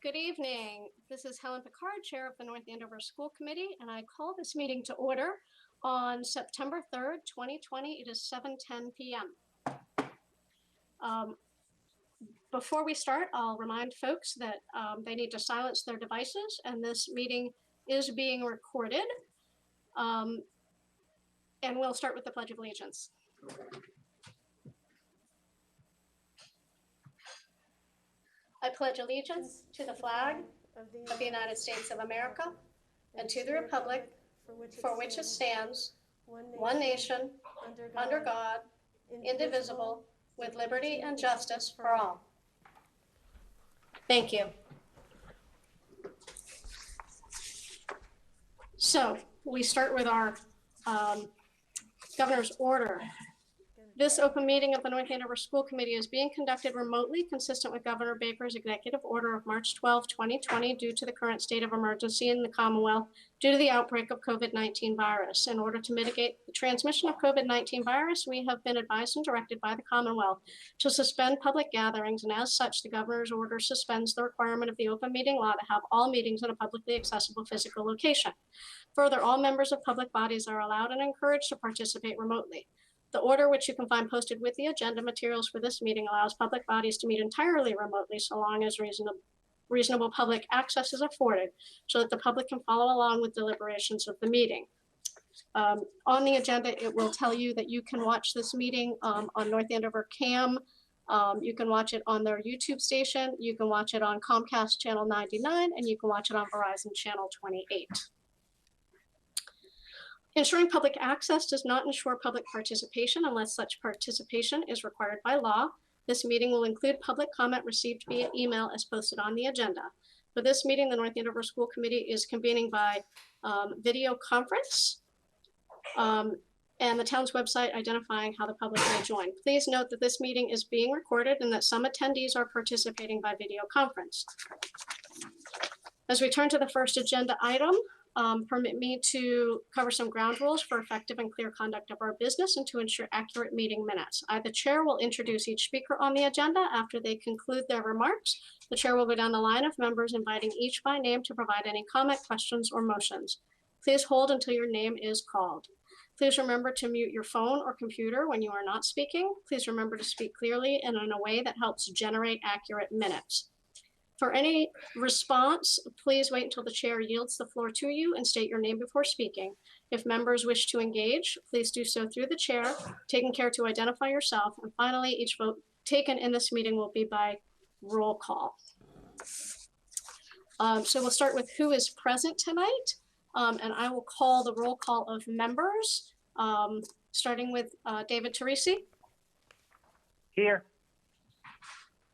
Good evening. This is Helen Picard, Chair of the North Andover School Committee, and I call this meeting to order on September 3rd, 2020. It is 7:10 p.m. Before we start, I'll remind folks that they need to silence their devices, and this meeting is being recorded. And we'll start with the Pledge of Allegiance. I pledge allegiance to the flag of the United States of America and to the republic for which it stands, one nation, under God, indivisible, with liberty and justice for all. Thank you. So we start with our governor's order. This open meeting of the North Andover School Committee is being conducted remotely, consistent with Governor Baker's executive order of March 12, 2020, due to the current state of emergency in the Commonwealth due to the outbreak of COVID-19 virus. In order to mitigate the transmission of COVID-19 virus, we have been advised and directed by the Commonwealth to suspend public gatherings, and as such, the governor's order suspends the requirement of the open meeting law to have all meetings in a publicly accessible physical location. Further, all members of public bodies are allowed and encouraged to participate remotely. The order, which you can find posted with the agenda materials for this meeting, allows public bodies to meet entirely remotely so long as reasonable public access is afforded so that the public can follow along with deliberations of the meeting. On the agenda, it will tell you that you can watch this meeting on North Andover Cam. You can watch it on their YouTube station. You can watch it on Comcast Channel 99, and you can watch it on Verizon Channel 28. Ensuring public access does not ensure public participation unless such participation is required by law. This meeting will include public comment received via email as posted on the agenda. For this meeting, the North Andover School Committee is convening by video conference and the town's website identifying how the public may join. Please note that this meeting is being recorded and that some attendees are participating by video conference. As we turn to the first agenda item, permit me to cover some ground rules for effective and clear conduct of our business and to ensure accurate meeting minutes. I, the chair, will introduce each speaker on the agenda. After they conclude their remarks, the chair will go down the line of members, inviting each by name to provide any comment, questions, or motions. Please hold until your name is called. Please remember to mute your phone or computer when you are not speaking. Please remember to speak clearly and in a way that helps generate accurate minutes. For any response, please wait until the chair yields the floor to you and state your name before speaking. If members wish to engage, please do so through the chair, taking care to identify yourself. And finally, each vote taken in this meeting will be by roll call. So we'll start with who is present tonight. And I will call the roll call of members, starting with David Teresi. Here.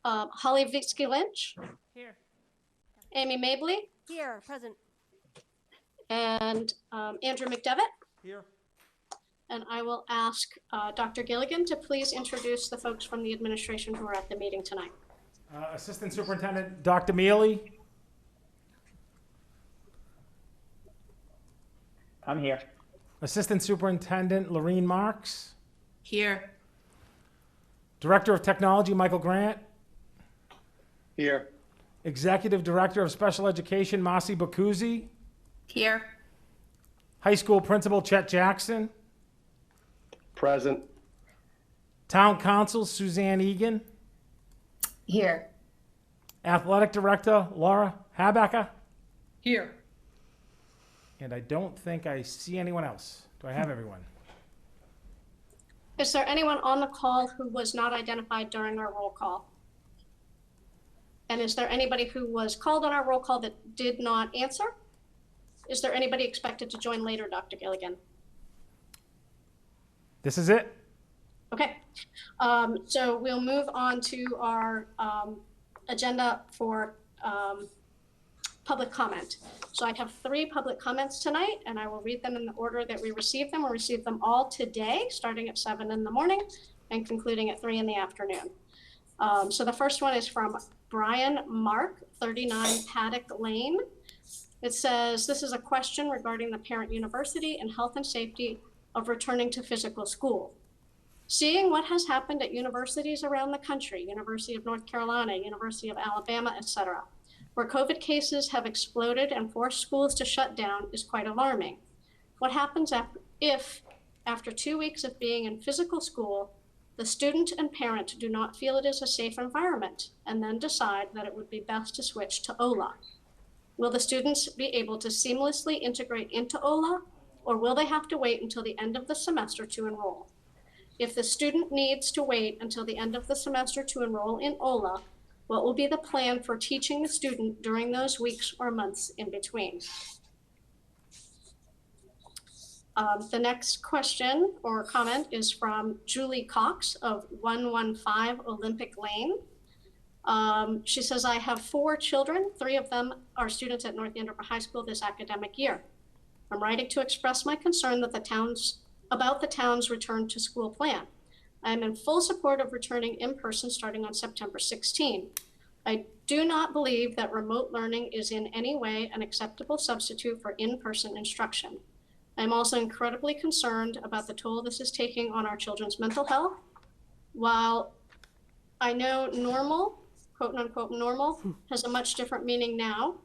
Holly Vitsky-Lynch. Here. Amy Mabley. Here, present. And Andrew McDevitt. Here. And I will ask Dr. Gilligan to please introduce the folks from the administration who are at the meeting tonight. Assistant Superintendent Dr. Mealy. I'm here. Assistant Superintendent Lorene Marks. Here. Director of Technology Michael Grant. Here. Executive Director of Special Education Masi Bakuzi. Here. High School Principal Chet Jackson. Present. Town Council Suzanne Egan. Here. Athletic Director Laura Habacker. Here. And I don't think I see anyone else. Do I have everyone? Is there anyone on the call who was not identified during our roll call? And is there anybody who was called on our roll call that did not answer? Is there anybody expected to join later, Dr. Gilligan? This is it. Okay, so we'll move on to our agenda for public comment. So I have 3 public comments tonight, and I will read them in the order that we received them. We received them all today, starting at 7 in the morning and concluding at 3 in the afternoon. So the first one is from Brian Mark, 39 Paddock Lane. It says, this is a question regarding the parent university and health and safety of returning to physical school. Seeing what has happened at universities around the country, University of North Carolina, University of Alabama, etc., where COVID cases have exploded and forced schools to shut down is quite alarming. What happens if, after 2 weeks of being in physical school, the student and parent do not feel it is a safe environment and then decide that it would be best to switch to OLA? Will the students be able to seamlessly integrate into OLA, or will they have to wait until the end of the semester to enroll? If the student needs to wait until the end of the semester to enroll in OLA, what will be the plan for teaching the student during those weeks or months in between? The next question or comment is from Julie Cox of 115 Olympic Lane. She says, I have 4 children. 3 of them are students at North Andover High School this academic year. I'm writing to express my concern that about the town's return to school plan. I am in full support of returning in person starting on September 16. I do not believe that remote learning is in any way an acceptable substitute for in-person instruction. I'm also incredibly concerned about the toll this is taking on our children's mental health. While I know normal, quote unquote normal, has a much different meaning now,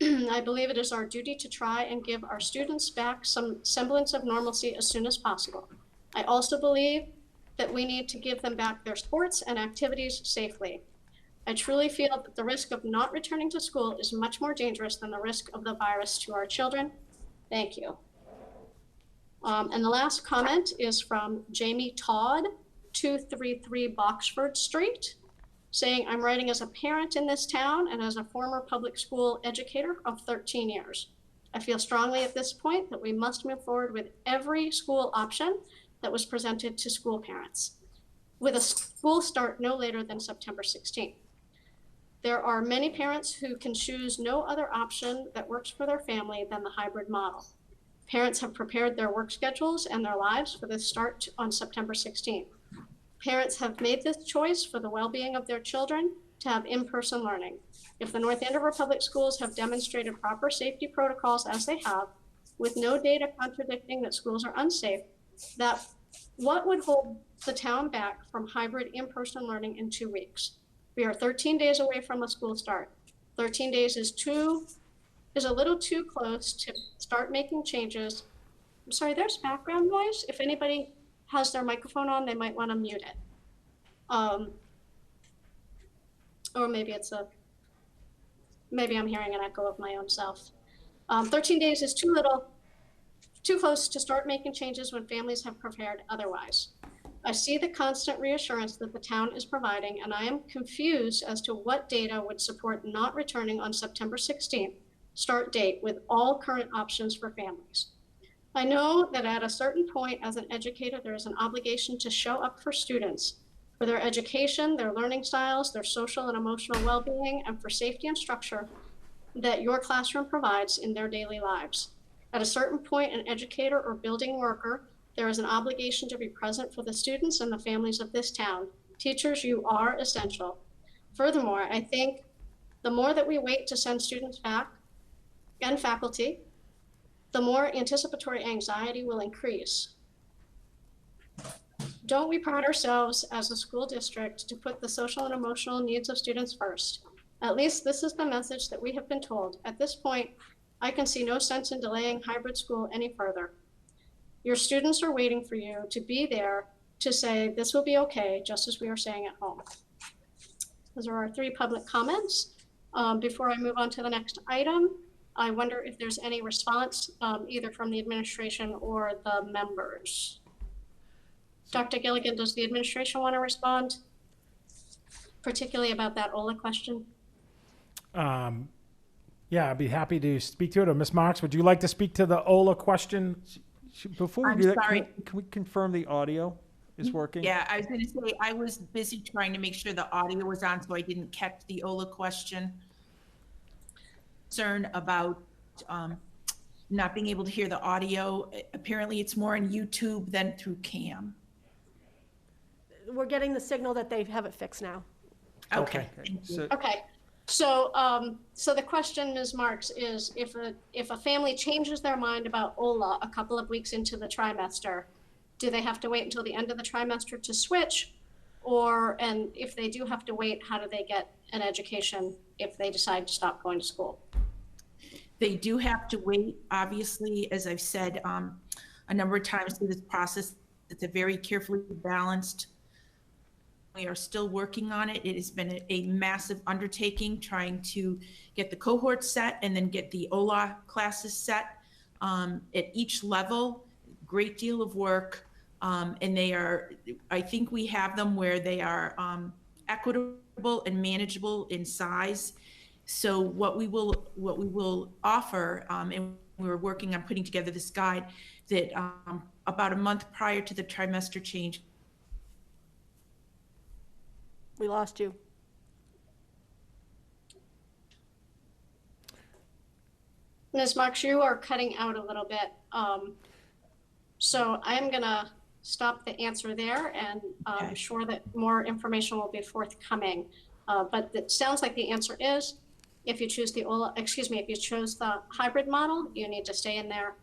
I believe it is our duty to try and give our students back some semblance of normalcy as soon as possible. I also believe that we need to give them back their sports and activities safely. I truly feel that the risk of not returning to school is much more dangerous than the risk of the virus to our children. Thank you. And the last comment is from Jamie Todd, 233 Boxford Street, saying, I'm writing as a parent in this town and as a former public school educator of 13 years. I feel strongly at this point that we must move forward with every school option that was presented to school parents, with a school start no later than September 16th. There are many parents who can choose no other option that works for their family than the hybrid model. Parents have prepared their work schedules and their lives for this start on September 16th. Parents have made this choice for the well-being of their children to have in-person learning. If the North Andover Public Schools have demonstrated proper safety protocols as they have, with no data contradicting that schools are unsafe, that what would hold the town back from hybrid in-person learning in 2 weeks? We are 13 days away from a school start. 13 days is a little too close to start making changes. I'm sorry, there's background noise. If anybody has their microphone on, they might want to mute it. Or maybe maybe I'm hearing an echo of my own self. 13 days is too close to start making changes when families have prepared otherwise. I see the constant reassurance that the town is providing, and I am confused as to what data would support not returning on September 16th start date with all current options for families. I know that at a certain point as an educator, there is an obligation to show up for students, for their education, their learning styles, their social and emotional well-being, and for safety and structure that your classroom provides in their daily lives. At a certain point, an educator or building worker, there is an obligation to be present for the students and the families of this town. Teachers, you are essential. Furthermore, I think the more that we wait to send students back, and faculty, the more anticipatory anxiety will increase. Don't we pride ourselves as a school district to put the social and emotional needs of students first? At least this is the message that we have been told. At this point, I can see no sense in delaying hybrid school any further. Your students are waiting for you to be there to say this will be okay, just as we are saying at home. Those are our 3 public comments. Before I move on to the next item, I wonder if there's any response either from the administration or the members. Dr. Gilligan, does the administration want to respond, particularly about that OLA question? Yeah, I'd be happy to speak to it. Or Ms. Marks, would you like to speak to the OLA question? Before we I'm do that, sorry. can we confirm the audio is working? Yeah, I was going to say, I was busy trying to make sure the audio was on, so I didn't catch the OLA question. Concern about not being able to hear the audio. Apparently, it's more on YouTube than through CAM. We're getting the signal that they have it fixed now. Okay. Thank you. So, Okay, so so the question, Ms. Marks, is if a family changes their mind about OLA a couple of weeks into the trimester, do they have to wait until the end of the trimester to switch? And if they do have to wait, how do they get an education if they decide to stop going to school? They do have to wait, obviously, as I've said a number of times through this process. It's a very carefully balanced. We are still working on it. It has been a massive undertaking trying to get the cohort set and then get the OLA classes set at each level. Great deal of work. And they are, I think we have them where they are equitable and manageable in size. So what we will offer, and we're working on putting together this guide that about a month prior to the trimester change. We lost you. Ms. Marks, you are cutting out a little bit. So I'm gonna stop the answer there, and I'm Okay. sure that more information will be forthcoming. But it sounds like the answer is, if you choose the if you chose the hybrid model, you need to stay in there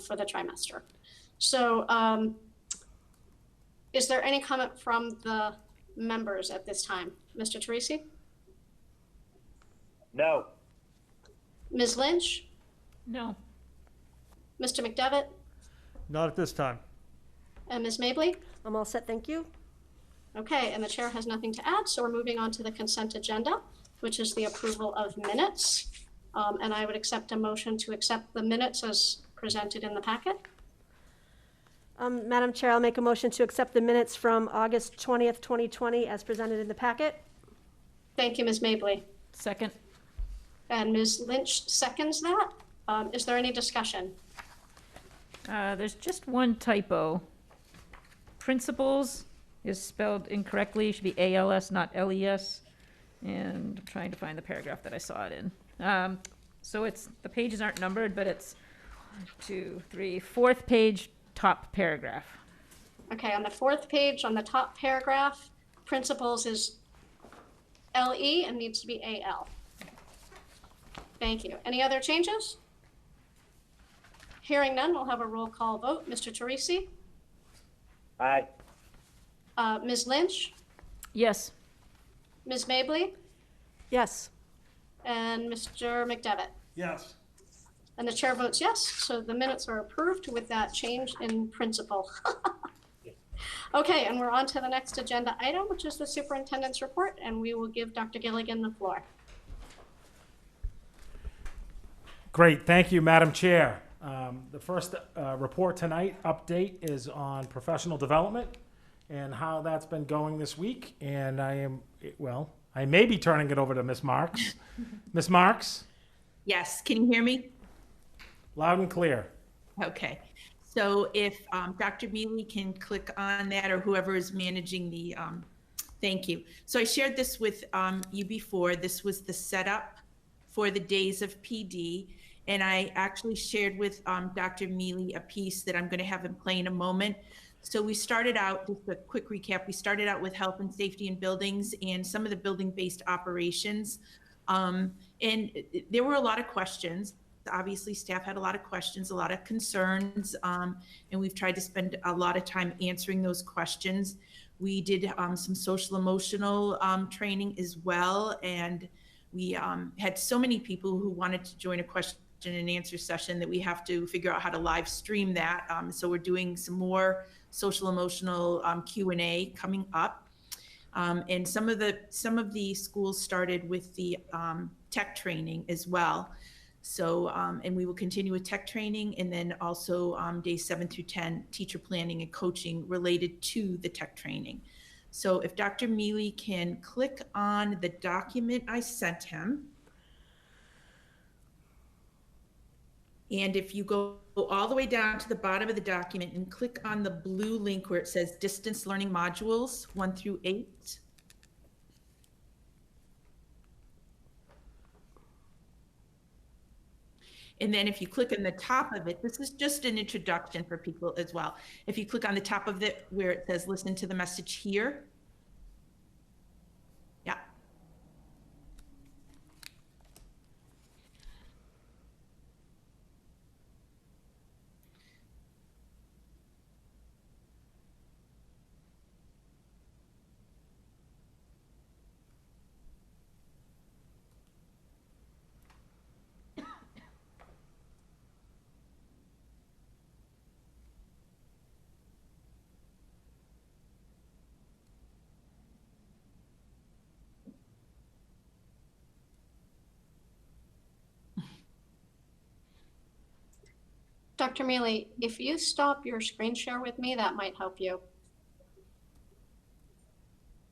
for the trimester. So is there any comment from the members at this time? Mr. Teresi? No. Ms. Lynch? No. Mr. McDevitt? Not at this time. And Ms. Mably? I'm all set, thank you. Okay, and the chair has nothing to add, so we're moving on to the consent agenda, which is the approval of minutes. And I would accept a motion to accept the minutes as presented in the packet. Madam Chair, I'll make a motion to accept the minutes from August 20th, 2020 as presented in the packet. Thank you, Ms. Mably. Second. And Ms. Lynch seconds that. Is there any discussion? There's just one typo. Principals is spelled incorrectly. It should be ALS, not LES. And I'm trying to find the paragraph that I saw it in. So it's, the pages aren't numbered, but it's 1, 2, 3, fourth page, top paragraph. Okay, on the fourth page, on the top paragraph, principals is LE and needs to be AL. Thank you. Any other changes? Hearing none, we'll have a roll call vote. Mr. Teresi? Aye. Ms. Lynch? Yes. Ms. Mably? Yes. And Mr. McDevitt? Yes. And the chair votes yes, so the minutes are approved with that change in principle. Okay, and we're on to the next agenda item, which is the superintendent's report, and we will give Dr. Gilligan the floor. Great, thank you, Madam Chair. The first report tonight, update, is on professional development and how that's been going this week. And I may be turning it over to Ms. Marks. Ms. Marks, Yes, can you hear me? loud and clear. Okay, so if Dr. Mealy can click on that, or whoever is managing the, thank you. So I shared this with you before. This was the setup for the days of PD. And I actually shared with Dr. Mealy a piece that I'm going to have him play in a moment. So we started out, just a quick recap, we started out with health and safety in buildings and some of the building-based operations. And there were a lot of questions. Obviously, staff had a lot of questions, a lot of concerns, and we've tried to spend a lot of time answering those questions. We did some social emotional training as well, and we had so many people who wanted to join a question and answer session that we have to figure out how to live stream that. So we're doing some more social emotional Q&A coming up. And some of the schools started with the tech training as well. So, and we will continue with tech training, and then also days 7 through 10, teacher planning and coaching related to the tech training. So if Dr. Mealy can click on the document I sent him. And if you go all the way down to the bottom of the document and click on the blue link where it says distance learning modules 1 through 8. And then if you click on the top of it, this is just an introduction for people as well. If you click on the top of it where it says listen to the message here. Yeah. Dr. Mealy, if you stop your screen share with me, that might help you.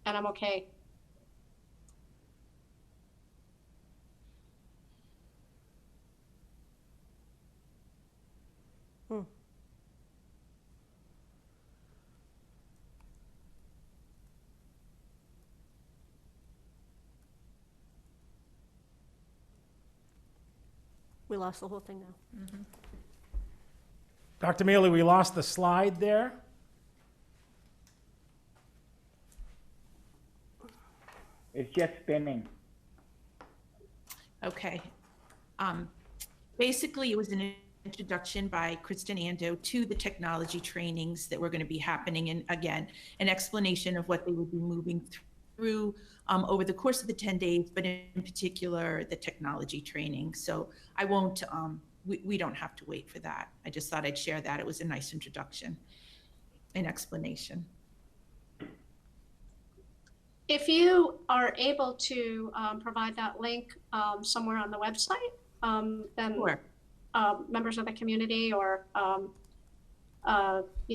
And I'm okay. We lost the whole thing now. Dr. Mealy, we lost the slide there. It's just spinning. Okay. Basically, it was an introduction by Kristen Ando to the technology trainings that were going to be happening, and again, an explanation of what they would be moving through over the course of the 10 days, but in particular, the technology training. So I won't, we don't have to wait for that. I just thought I'd share that. It was a nice introduction and explanation. If you are able to provide that link somewhere on the website, then Sure. Members of the community or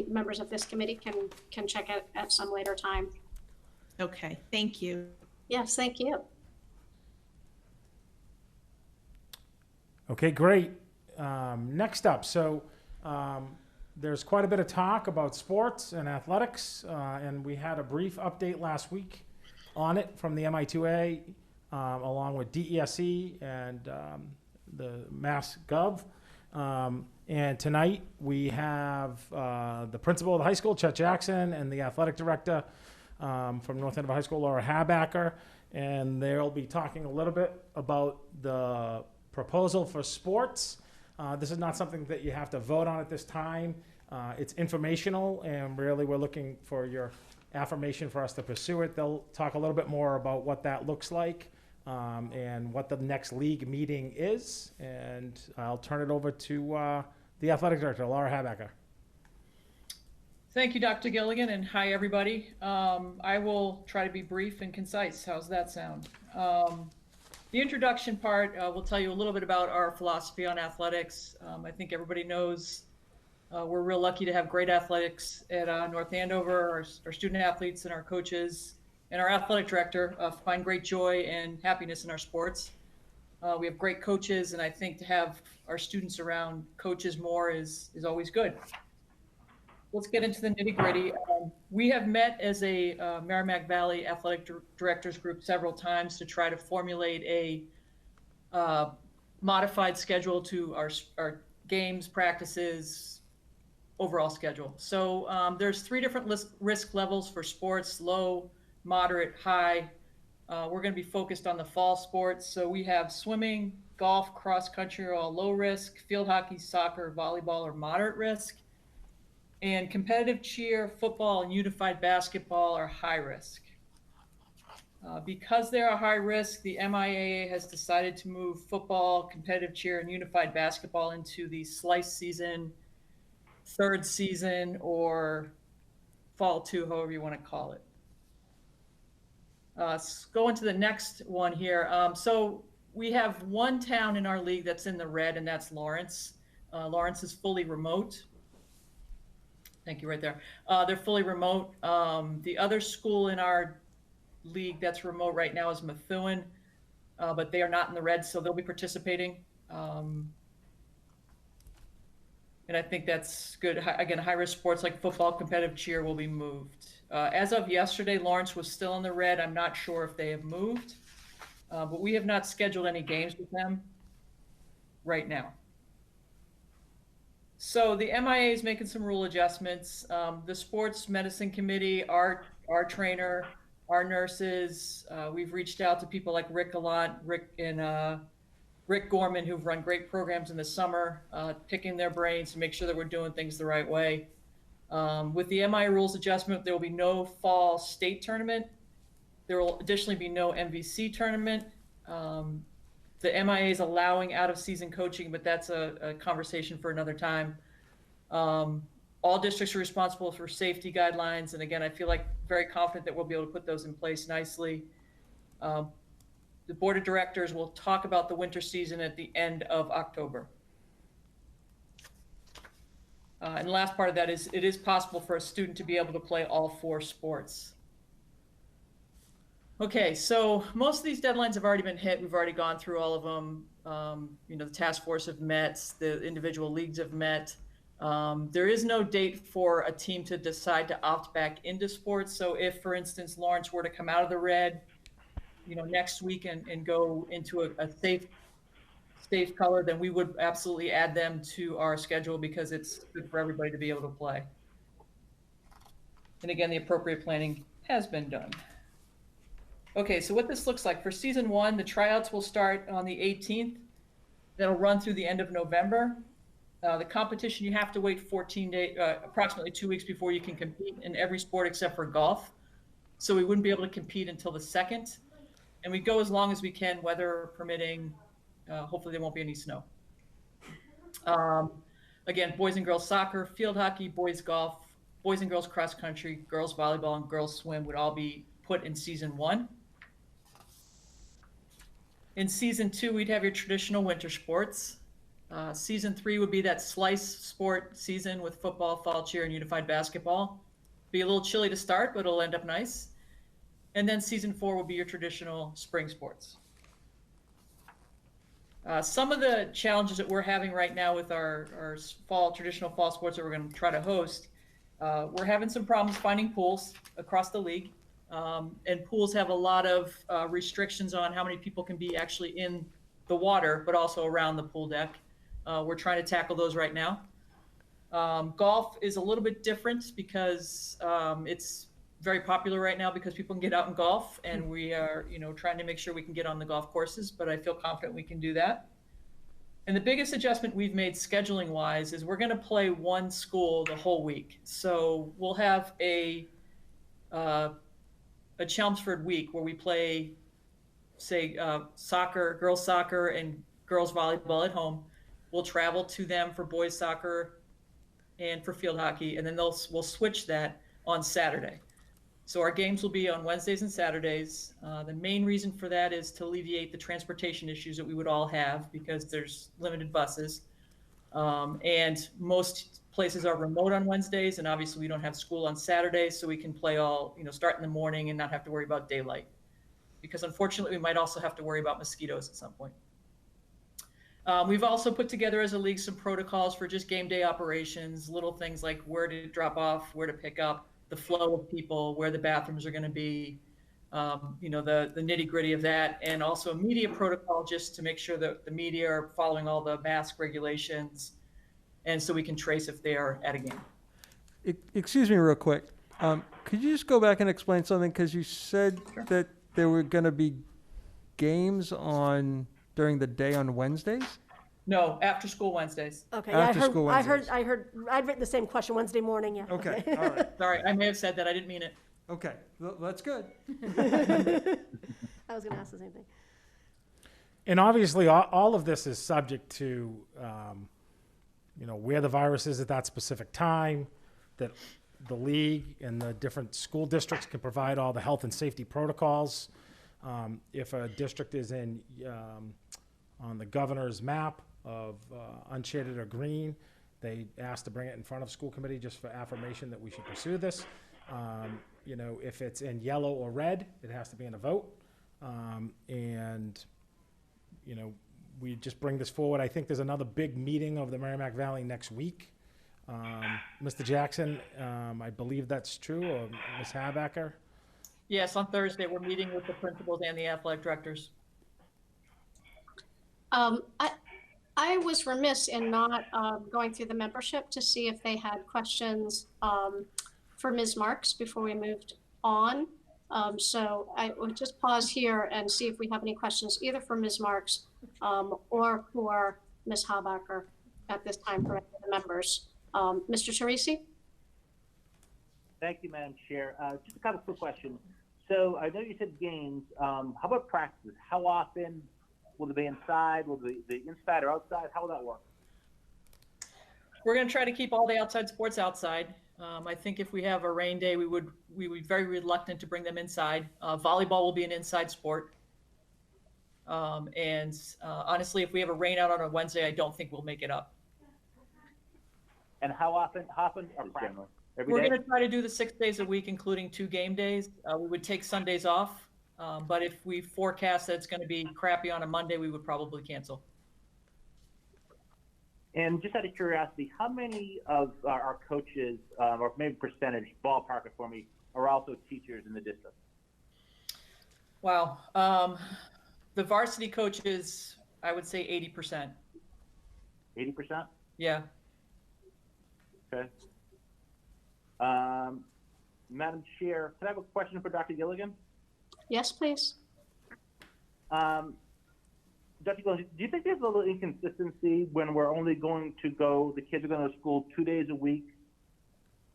members of this committee can check it at some later time. Okay, thank you. Yes, thank you. Okay, great. Next up, so there's quite a bit of talk about sports and athletics, and we had a brief update last week on it from the MI2A, along with DESE and the Mass Gov. And tonight we have the principal of the high school, Chet Jackson, and the athletic director from North Andover High School, Laura Habacker, and they'll be talking a little bit about the proposal for sports. This is not something that you have to vote on at this time. It's informational, and really we're looking for your affirmation for us to pursue it. They'll talk a little bit more about what that looks like and what the next league meeting is. And I'll turn it over to the athletic director, Laura Habacker. Thank you, Dr. Gilligan, and hi, everybody. I will try to be brief and concise. How's that sound? The introduction part will tell you a little bit about our philosophy on athletics. I think everybody knows we're real lucky to have great athletics at North Andover. Our student athletes and our coaches and our athletic director find great joy and happiness in our sports. We have great coaches, and I think to have our students around coaches more is always good. Let's get into the nitty-gritty. We have met as a Merrimack Valley Athletic Directors Group several times to try to formulate a modified schedule to our games, practices, overall schedule. So there's 3 different risk levels for sports: low, moderate, high. We're going to be focused on the fall sports. So we have swimming, golf, cross country are all low risk, field hockey, soccer, volleyball are moderate risk, and competitive cheer, football, and unified basketball are high risk. Because they are high risk, the MIAA has decided to move football, competitive cheer, and unified basketball into the slice season, third season, or fall 2, however you want to call it. Let's go into the next one here. So we have one town in our league that's in the red, and that's Lawrence. Lawrence is fully remote. Thank you, right there. They're fully remote. The other school in our league that's remote right now is Methuen, but they are not in the red, so they'll be participating. And I think that's good. Again, high-risk sports like football, competitive cheer will be moved. As of yesterday, Lawrence was still in the red. I'm not sure if they have moved, but we have not scheduled any games with them right now. So the MIA is making some rule adjustments. The sports medicine committee, our trainer, our nurses, we've reached out to people like Rick Gallant, Rick Gorman, who've run great programs in the summer, picking their brains to make sure that we're doing things the right way. With the MIA rules adjustment, there will be no fall state tournament. There will additionally be no MVC tournament. The MIA is allowing out-of-season coaching, but that's a conversation for another time. All districts are responsible for safety guidelines, and again, I feel like very confident that we'll be able to put those in place nicely. The board of directors will talk about the winter season at the end of October. And the last part of that is it is possible for a student to be able to play all 4 sports. Okay, so most of these deadlines have already been hit. We've already gone through all of them. The task force have met, the individual leagues have met. There is no date for a team to decide to opt back into sports. So if, for instance, Lawrence were to come out of the red, next week and go into a safe color, then we would absolutely add them to our schedule because it's good for everybody to be able to play. And again, the appropriate planning has been done. Okay, so what this looks like for season 1, the tryouts will start on the 18th. That'll run through the end of November. The competition, you have to wait 14 days, approximately 2 weeks before you can compete in every sport except for golf. So we wouldn't be able to compete until the 2nd. And we go as long as we can, weather permitting. Hopefully there won't be any snow. Again, boys and girls soccer, field hockey, boys golf, boys and girls cross country, girls volleyball, and girls swim would all be put in season 1. In season 2, we'd have your traditional winter sports. Season 3 would be that slice sport season with football, fall cheer, and unified basketball. Be a little chilly to start, but it'll end up nice. And then season 4 will be your traditional spring sports. Some of the challenges that we're having right now with our traditional fall sports that we're going to try to host, we're having some problems finding pools across the league. And pools have a lot of restrictions on how many people can be actually in the water, but also around the pool deck. We're trying to tackle those right now. Golf is a little bit different because it's very popular right now because people can get out and golf, and we are, trying to make sure we can get on the golf courses, but I feel confident we can do that. And the biggest adjustment we've made scheduling wise is we're going to play one school the whole week. So we'll have a Chelmsford week where we play, say, girls soccer and girls volleyball at home. We'll travel to them for boys soccer and for field hockey, and then we'll switch that on Saturday. So our games will be on Wednesdays and Saturdays. The main reason for that is to alleviate the transportation issues that we would all have because there's limited buses. And most places are remote on Wednesdays, and obviously we don't have school on Saturdays, so we can play all, start in the morning and not have to worry about daylight. Because unfortunately, we might also have to worry about mosquitoes at some point. We've also put together as a league some protocols for just game day operations, little things like where to drop off, where to pick up, the flow of people, where the bathrooms are going to be, the nitty gritty of that, and also a media protocol just to make sure that the media are following all the mask regulations, and so we can trace if they are at a game. Excuse me real quick. Could you just go back and explain something? Because you said that there were going to be games during the day on Wednesdays? No, after school Wednesdays. Okay, After school Wednesdays. I'd written the same question Wednesday morning, yeah. Okay, all right. Sorry, I may have said that. I didn't mean it. Okay, that's good. I was gonna ask the same thing. And obviously, all of this is subject to, where the virus is at that specific time, that the league and the different school districts can provide all the health and safety protocols. If a district is on the governor's map of unshaded or green, they ask to bring it in front of school committee just for affirmation that we should pursue this. If it's in yellow or red, it has to be in a vote. We just bring this forward. I think there's another big meeting of the Merrimack Valley next week. Mr. Jackson, I believe that's true, or Ms. Habacker? Yes, on Thursday, we're meeting with the principals and the athletic directors. I was remiss in not going through the membership to see if they had questions for Ms. Marks before we moved on. So I would just pause here and see if we have any questions either for Ms. Marks or for Ms. Habacher at this time for the members. Mr. Teresi? Thank you, Madam Chair. Just a couple quick questions. So I know you said games. How about practices? How often? Will it be inside? Will it be inside or outside? How will that work? We're going to try to keep all the outside sports outside. I think if we have a rain day, we would be very reluctant to bring them inside. Volleyball will be an inside sport. Honestly, if we have a rain out on a Wednesday, I don't think we'll make it up. And how often are practices? Every We're day? going to try to do the 6 days a week, including 2 game days. We would take Sundays off, but if we forecast that it's going to be crappy on a Monday, we would probably cancel. And just out of curiosity, how many of our coaches, or maybe percentage, ballpark it for me, are also teachers in the district? Wow. The varsity coaches, I would say 80%. 80%? Yeah. Okay. Madam Chair, can I have a question for Dr. Gilligan? Yes, please. Dr. Gilligan, do you think there's a little inconsistency when we're only going to go, the kids are going to school 2 days a week,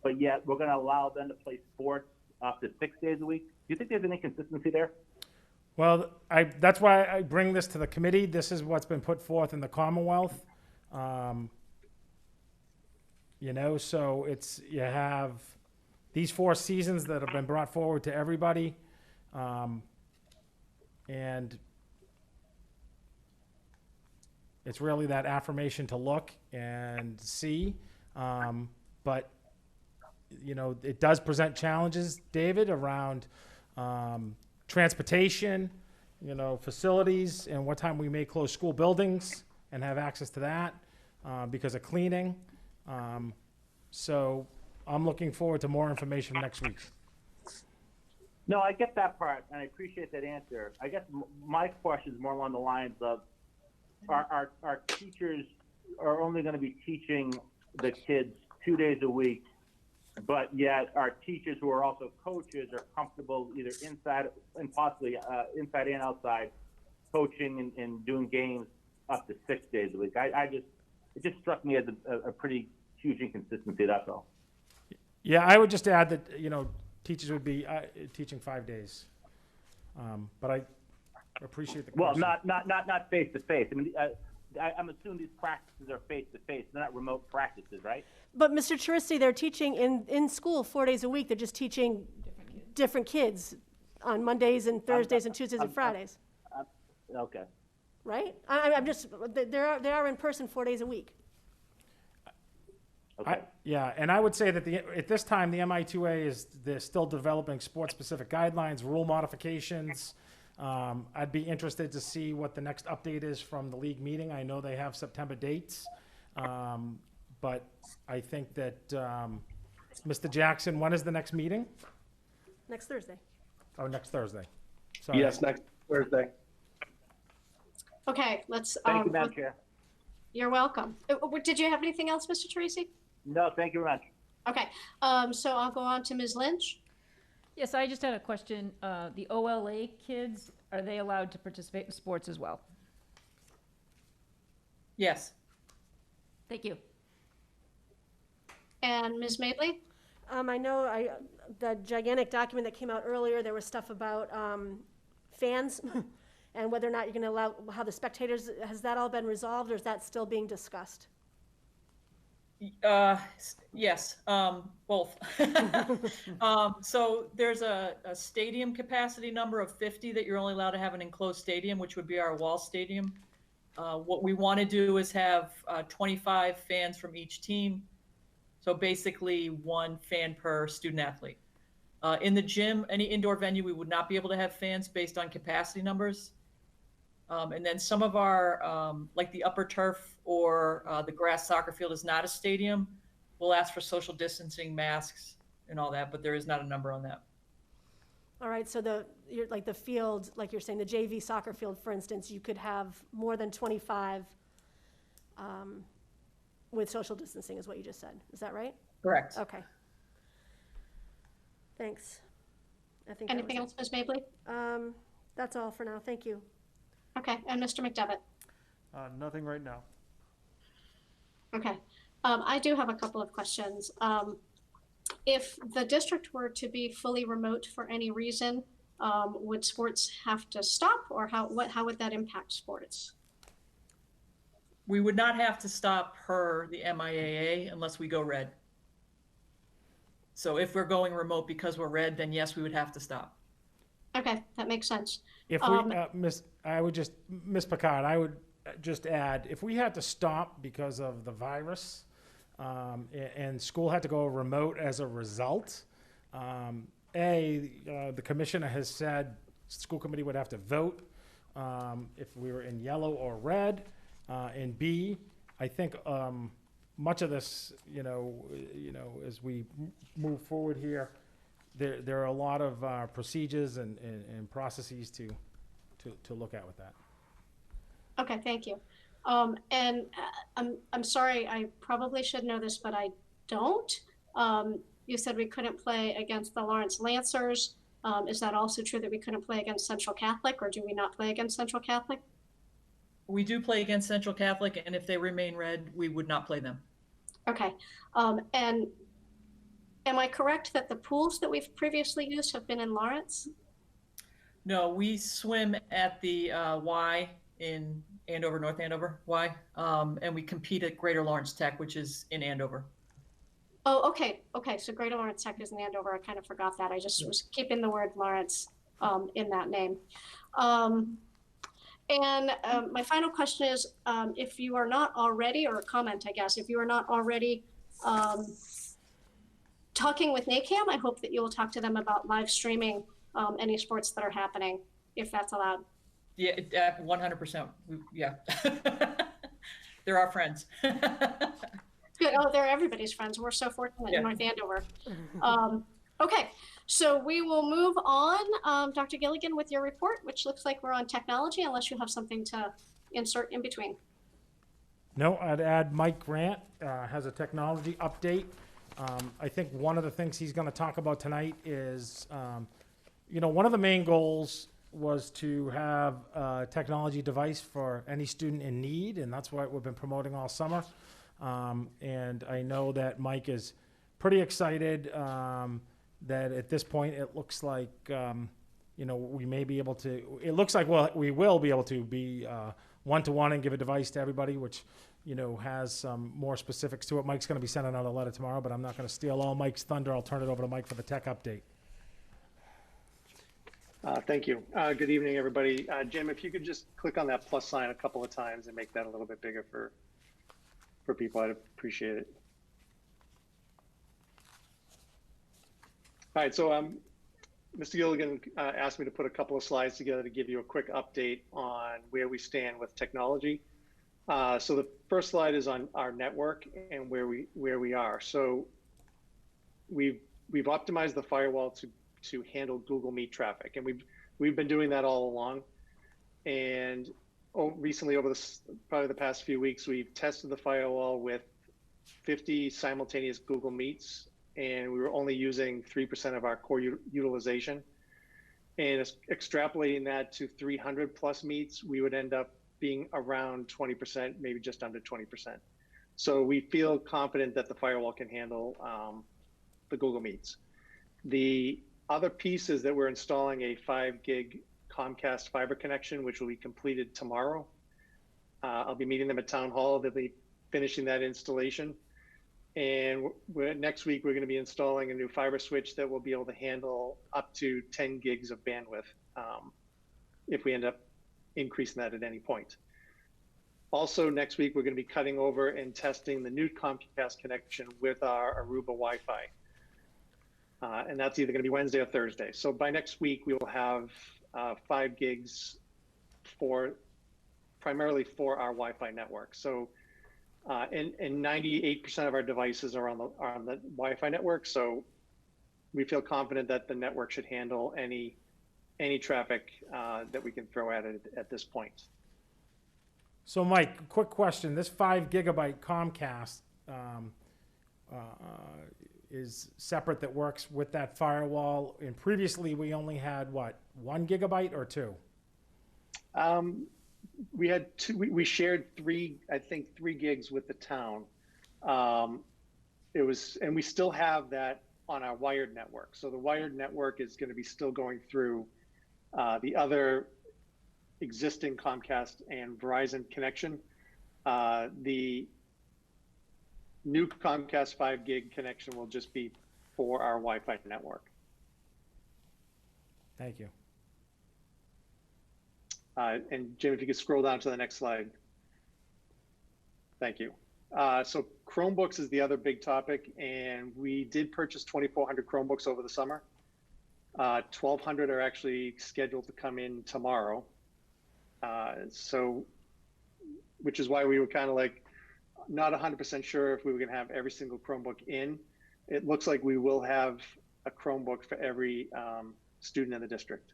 but yet we're going to allow them to play sports up to 6 days a week? Do you think there's an inconsistency there? Well, that's why I bring this to the committee. This is what's been put forth in the Commonwealth. So you have these 4 seasons that have been brought forward to everybody. And it's really that affirmation to look and see. But, it does present challenges, David, around transportation, facilities, and what time we may close school buildings and have access to that because of cleaning. So I'm looking forward to more information next week. No, I get that part, and I appreciate that answer. I guess my question is more along the lines of, our teachers are only going to be teaching the kids 2 days a week, but yet our teachers who are also coaches are comfortable either inside and possibly inside and outside coaching and doing games up to 6 days a week. It just struck me as a pretty huge inconsistency, that's all. Yeah, I would just add that, teachers would be teaching 5 days. But I appreciate the question. Well, not face to face. I mean, I'm assuming these practices are face to face. They're not remote practices, right? But Mr. Chiristi, they're teaching in school 4 days a week. They're just teaching different kids on Mondays and Thursdays and Tuesdays and Fridays, Okay. right? I'm just, they are in person 4 days a week. Okay. And I would say that at this time, the MI2A they're still developing sport-specific guidelines, rule modifications. I'd be interested to see what the next update is from the league meeting. I know they have September dates, but I think that, Mr. Jackson, when is the next meeting? Next Thursday. Oh, next Thursday. Sorry. Yes, next Thursday. Okay, let's. Thank you, Madam Chair. You're welcome. Did you have anything else, Mr. Tracy? No, thank you very much. Okay, so I'll go on to Ms. Lynch. Yes, I just had a question. The OLA kids, are they allowed to participate in sports as well? Yes. Thank you. And Ms. Mably? I know the gigantic document that came out earlier, there was stuff about fans and whether or not you're going to allow, how the spectators, has that all been resolved or is that still being discussed? Yes, both. So there's a stadium capacity number of 50 that you're only allowed to have an enclosed stadium, which would be our wall stadium. What we want to do is have 25 fans from each team. So basically 1 fan per student athlete. In the gym, any indoor venue, we would not be able to have fans based on capacity numbers. And then some of our, like the upper turf or the grass soccer field is not a stadium. We'll ask for social distancing, masks, and all that, but there is not a number on that. All right, so the field, like you're saying, the JV soccer field, for instance, you could have more than 25 with social distancing is what you just said. Is that right? Correct. Okay. Thanks. I think that Anything was else, Ms. Mably? it. That's all for now. Thank you. Okay, and Mr. McDevitt? Nothing right now. Okay, I do have a couple of questions. If the district were to be fully remote for any reason, would sports have to stop, or how would that impact sports? We would not have to stop per the MIAA unless we go red. So if we're going remote because we're red, then yes, we would have to stop. Okay, that makes sense. If we, Ms. Picard, I would just add, if we had to stop because of the virus, and school had to go remote as a result. The commissioner has said school committee would have to vote if we were in yellow or red. And B, I think much of this, as we move forward here, there are a lot of procedures and processes to look at with that. Okay, thank you. And I'm sorry, I probably should know this, but I don't. You said we couldn't play against the Lawrence Lancers. Is that also true that we couldn't play against Central Catholic, or do we not play against Central Catholic? We do play against Central Catholic, and if they remain red, we would not play them. Okay. And am I correct that the pools that we've previously used have been in Lawrence? No, we swim at the Y in Andover, North Andover, Y, and we compete at Greater Lawrence Tech, which is in Andover. Oh, okay. Okay. So Greater Lawrence Tech is in Andover. I kind of forgot that. I just was keeping the word Lawrence in that name. My final question is, if you are not already, or a comment, I guess, if you are not already talking with NACAM, I hope that you will talk to them about live streaming any sports that are happening, if that's allowed. Yeah, 100%. Yeah. They're our friends. Good. Oh, they're everybody's friends. We're so fortunate in North Andover. Okay, so we will move on. Dr. Gilligan, with your report, which looks like we're on technology, unless you have something to insert in between. No, I'd add Mike Grant has a technology update. I think one of the things he's going to talk about tonight is, one of the main goals was to have a technology device for any student in need, and that's what we've been promoting all summer. And I know that Mike is pretty excited that at this point it looks like, we may be able to, it looks like, we will be able to be one-to-one and give a device to everybody, which, has some more specifics to it. Mike's going to be sending out a letter tomorrow, but I'm not going to steal all Mike's thunder. I'll turn it over to Mike for the tech update. Thank you. Good evening, everybody. Jim, if you could just click on that plus sign a couple of times and make that a little bit bigger for people, I'd appreciate it. All right, so Mr. Gilligan asked me to put a couple of slides together to give you a quick update on where we stand with technology. So the first slide is on our network and where we are. So we've optimized the firewall to handle Google Meet traffic, and we've been doing that all along. And recently, over probably the past few weeks, we've tested the firewall with 50 simultaneous Google Meets, and we were only using 3% of our core utilization. And extrapolating that to 300 plus meets, we would end up being around 20%, maybe just under 20%. So we feel confident that the firewall can handle the Google Meets. The other piece is that we're installing a 5 gig Comcast fiber connection, which will be completed tomorrow. I'll be meeting them at Town Hall. They'll be finishing that installation. And next week, we're going to be installing a new fiber switch that will be able to handle up to 10 gigs of bandwidth if we end up increasing that at any point. Also, next week, we're going to be cutting over and testing the new Comcast connection with our Aruba Wi-Fi. And that's either going to be Wednesday or Thursday. So by next week, we will have 5 gigs primarily for our Wi-Fi network. So, and 98% of our devices are on the Wi-Fi network. So we feel confident that the network should handle any traffic that we can throw at it at this point. So Mike, quick question. This 5 gigabyte Comcast is separate that works with that firewall. And previously we only had what, 1 gigabyte or 2? We had 2. We shared 3, I think 3 gigs with the town. And we still have that on our wired network. So the wired network is going to be still going through the other existing Comcast and Verizon connection. The new Comcast 5 gig connection will just be for our Wi-Fi network. Thank you. And Jim, if you could scroll down to the next slide. Thank you. So Chromebooks is the other big topic, and we did purchase 2,400 Chromebooks over the summer. 1,200 are actually scheduled to come in tomorrow. So, which is why we were kind of like not 100% sure if we were going to have every single Chromebook in. It looks like we will have a Chromebook for every student in the district.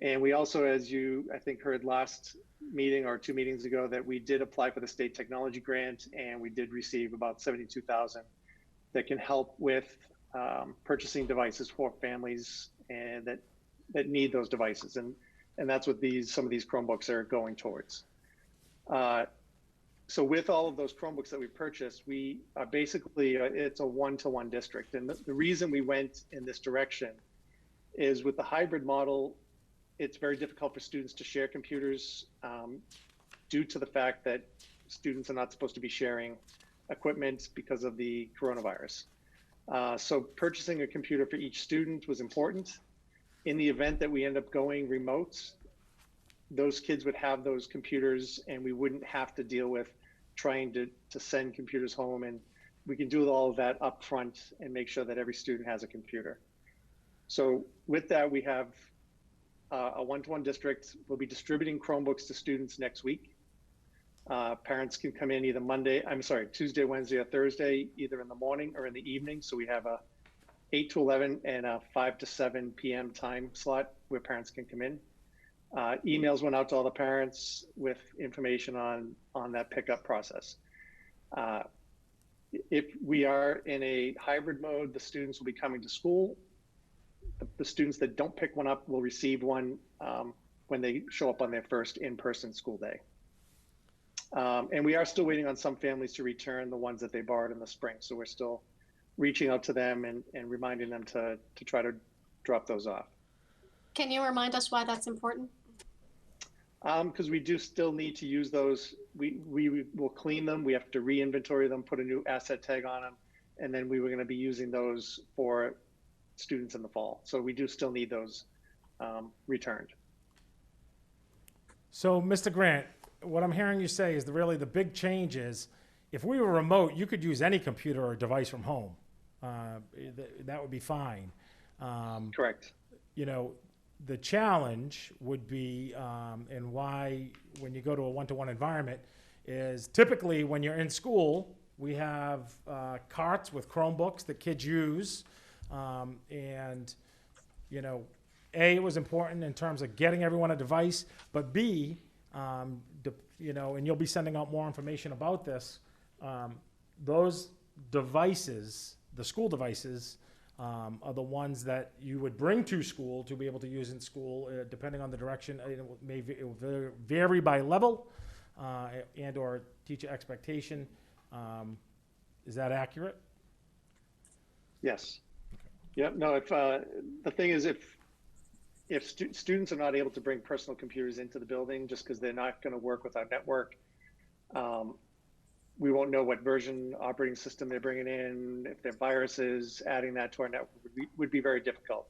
And we also, as you, I think, heard last meeting or 2 meetings ago, that we did apply for the state technology grant, and we did receive about $72,000 that can help with purchasing devices for families and that need those devices. And that's what some of these Chromebooks are going towards. So with all of those Chromebooks that we purchased, we are basically, it's a one-to-one district. And the reason we went in this direction is with the hybrid model, it's very difficult for students to share computers due to the fact that students are not supposed to be sharing equipment because of the coronavirus. So purchasing a computer for each student was important. In the event that we end up going remote, those kids would have those computers and we wouldn't have to deal with trying to send computers home, and we can do all of that up front and make sure that every student has a computer. So with that, we have a one-to-one district. We'll be distributing Chromebooks to students next week. Parents can come in either Tuesday, Wednesday, or Thursday, either in the morning or in the evening. So we have a 8 to 11 and a 5 to 7 p.m. time slot where parents can come in. Emails went out to all the parents with information on that pickup process. If we are in a hybrid mode, the students will be coming to school. The students that don't pick one up will receive one when they show up on their first in-person school day. And we are still waiting on some families to return the ones that they borrowed in the spring. So we're still reaching out to them and reminding them to try to drop those off. Can you remind us why that's important? Because we do still need to use those. We will clean them. We have to re-inventory them, put a new asset tag on them, and then we were going to be using those for students in the fall. So we do still need those returned. So, Mr. Grant, what I'm hearing you say is really the big change is if we were remote, you could use any computer or device from home. That would be fine. Correct. You know, the challenge would be, and why when you go to a one-to-one environment, is typically when you're in school, we have carts with Chromebooks that kids use. And, you know, A, it was important in terms of getting everyone a device, but B, you know, and you'll be sending out more information about this, those devices, the school devices, are the ones that you would bring to school to be able to use in school, depending on the direction. It will vary by level and or teacher expectation. Is that accurate? Yes. Yep. No. If the thing is, if students are not able to bring personal computers into the building just because they're not going to work with our network, we won't know what version operating system they're bringing in. If they're viruses, adding that to our network would be very difficult.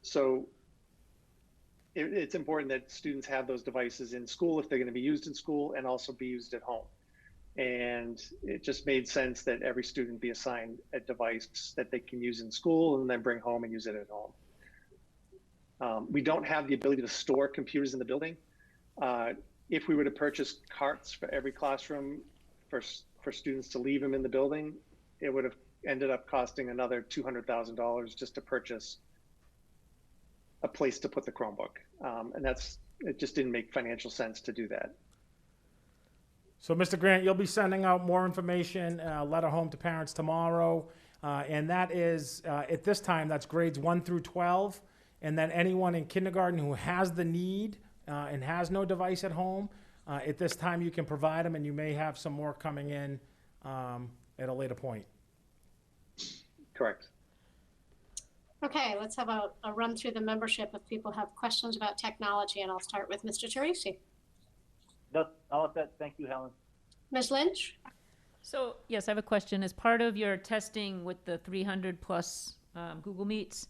So it's important that students have those devices in school if they're going to be used in school and also be used at home. And it just made sense that every student be assigned a device that they can use in school and then bring home and use it at home. We don't have the ability to store computers in the building. If we were to purchase carts for every classroom for students to leave them in the building, it would have ended up costing another $200,000 just to purchase a place to put the Chromebook. And it just didn't make financial sense to do that. So, Mr. Grant, you'll be sending out more information, letter home to parents tomorrow. And that is, at this time, that's grades 1 through 12. And then anyone in kindergarten who has the need and has no device at home, at this time you can provide them, and you may have some more coming in at a later point. Correct. Okay, let's have a run through the membership if people have questions about technology, and I'll start with Mr. Teresi. No, all of that. Thank you, Helen. Ms. Lynch? So, yes, I have a question. As part of your testing with the 300 plus Google Meets,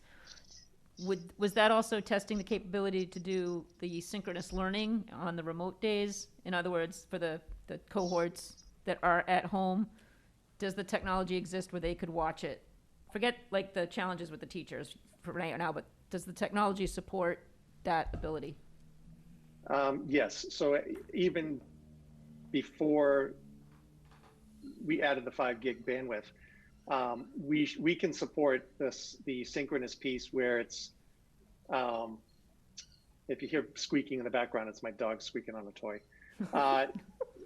was that also testing the capability to do the synchronous learning on the remote days? In other words, for the cohorts that are at home, does the technology exist where they could watch it? Forget like the challenges with the teachers for right now, but does the technology support that ability? Yes, so even before we added the 5 gig bandwidth, we can support the synchronous piece where it's, if you hear squeaking in the background, it's my dog squeaking on a toy. I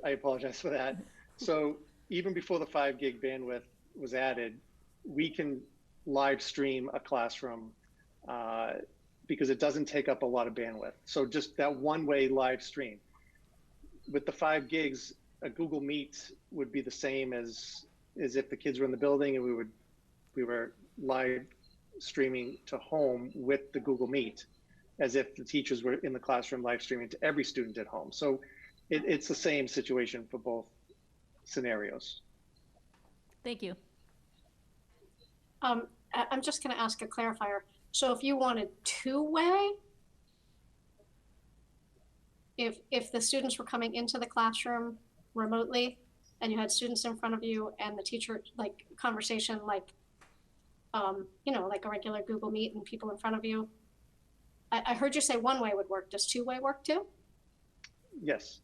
apologize for that. So even before the 5 gig bandwidth was added, we can live stream a classroom because it doesn't take up a lot of bandwidth. So just that one-way live stream. With the 5 gigs, a Google Meet would be the same as if the kids were in the building and we were live streaming to home with the Google Meet, as if the teachers were in the classroom live streaming to every student at home. So it's the same situation for both scenarios. Thank you. I'm just going to ask a clarifier. So if you wanted two-way, if the students were coming into the classroom remotely and you had students in front of you and the teacher, like conversation, like, like a regular Google Meet and people in front of you, I heard you say one-way would work. Does two-way work too? Yes.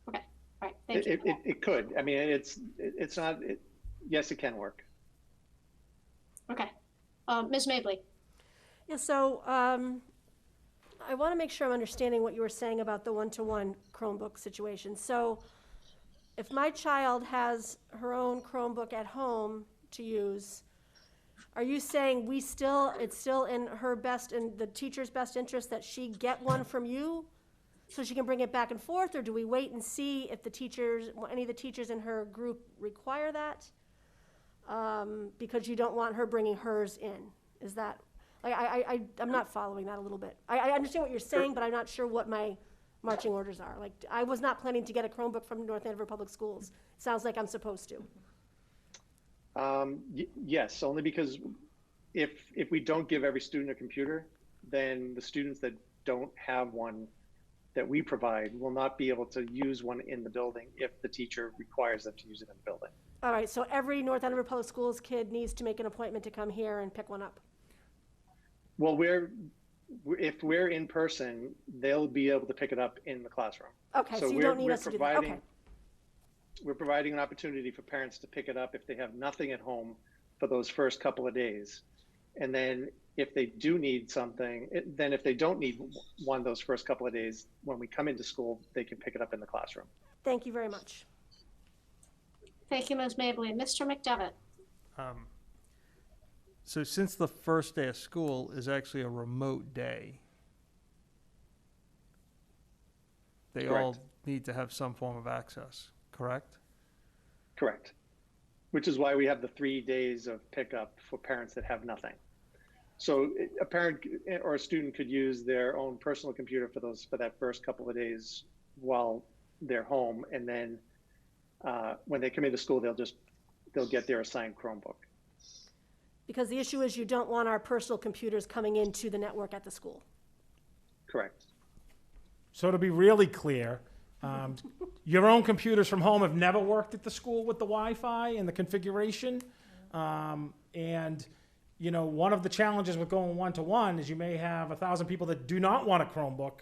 Okay. All right. Thank you. It could. I mean, it's not. Yes, it can work. Okay. Ms. Mabley. Yeah, so I want to make sure I'm understanding what you were saying about the one-to-one Chromebook situation. So if my child has her own Chromebook at home to use, are you saying it's still in her best, in the teacher's best interest that she get one from you so she can bring it back and forth, or do we wait and see if any of the teachers in her group require that? Because you don't want her bringing hers in. Is that, I'm not following that a little bit. I understand what you're saying, but I'm not sure what my marching orders are. Like, I was not planning to get a Chromebook from North Andover Public Schools. Sounds like I'm supposed to. Yes, only because if we don't give every student a computer, then the students that don't have one that we provide will not be able to use one in the building if the teacher requires them to use it in the building. All right, so every North Andover Public Schools kid needs to make an appointment to come here and pick one up. Well, if we're in person, they'll be able to pick it up in the classroom. Okay, so you don't need us to do that. Okay. We're providing an opportunity for parents to pick it up if they have nothing at home for those first couple of days. And then if they do need something, then if they don't need one those first couple of days, when we come into school, they can pick it up in the classroom. Thank you very much. Thank you, Ms. Mabley. Mr. McDevitt. So since the first day of school is actually a remote day, they all need to have some form of access, correct? Correct. Which is why we have the 3 days of pickup for parents that have nothing. So a parent or a student could use their own personal computer for that first couple of days while they're home, and then when they come into school, they'll get their assigned Chromebook. Because the issue is you don't want our personal computers coming into the network at the school. Correct. So to be really clear, your own computers from home have never worked at the school with the Wi-Fi and the configuration. And, one of the challenges with going one-to-one is you may have 1,000 people that do not want a Chromebook,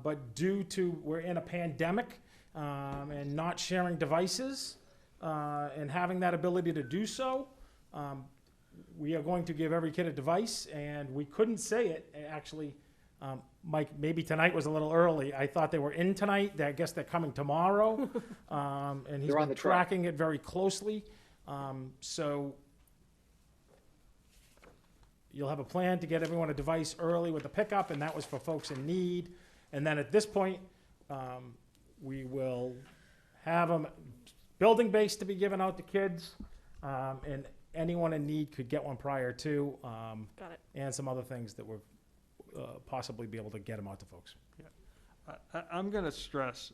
but due to we're in a pandemic and not sharing devices and having that ability to do so, we are going to give every kid a device, and we couldn't say it. Actually, Mike, maybe tonight was a little early. I thought they were in tonight. I guess they're coming tomorrow, and he's been tracking it very closely. So you'll have a plan to get everyone a device early with the pickup, and that was for folks in need. And then at this point, we will have them building-based to be given out to kids, and anyone in need could get one prior to, Got it. and some other things that we're possibly be able to get them out to folks. I'm going to stress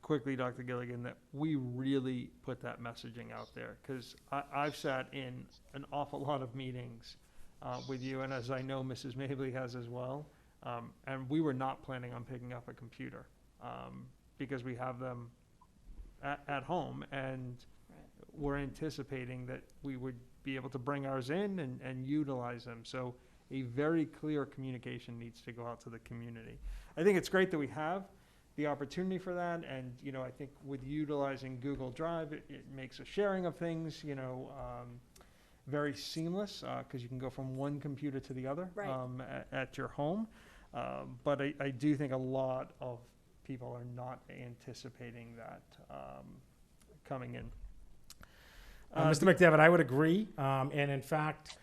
quickly, Dr. Gilligan, that we really put that messaging out there, because I've sat in an awful lot of meetings with you, and as I know Mrs. Mabley has as well, and we were not planning on picking up a computer because we have them at home, and we're anticipating that we would be able to bring ours in and utilize them. So a very clear communication needs to go out to the community. I think it's great that we have the opportunity for that, and, you know, I think with utilizing Google Drive, it makes a sharing of things, you know, very seamless, because you can go from one computer to the other Right. at your home. But I do think a lot of people are not anticipating that coming in. Mr. McDevitt, I would agree. And in fact,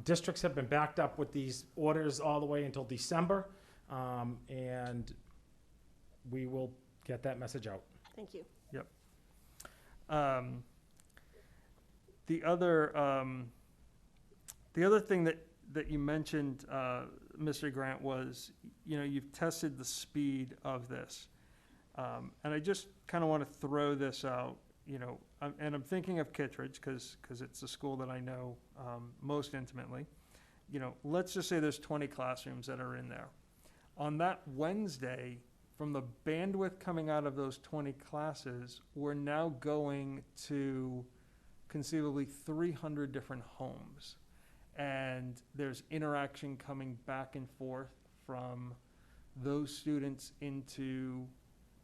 districts have been backed up with these orders all the way until December. And we will get that message out. Thank you. Yep. The other thing that you mentioned, Mr. Grant, was, you know, you've tested the speed of this. And I just kind of want to throw this out, you know, and I'm thinking of Kittredge because it's the school that I know most intimately. You know, let's just say there's 20 classrooms that are in there. On that Wednesday, from the bandwidth coming out of those 20 classes, we're now going to conceivably 300 different homes. And there's interaction coming back and forth from those students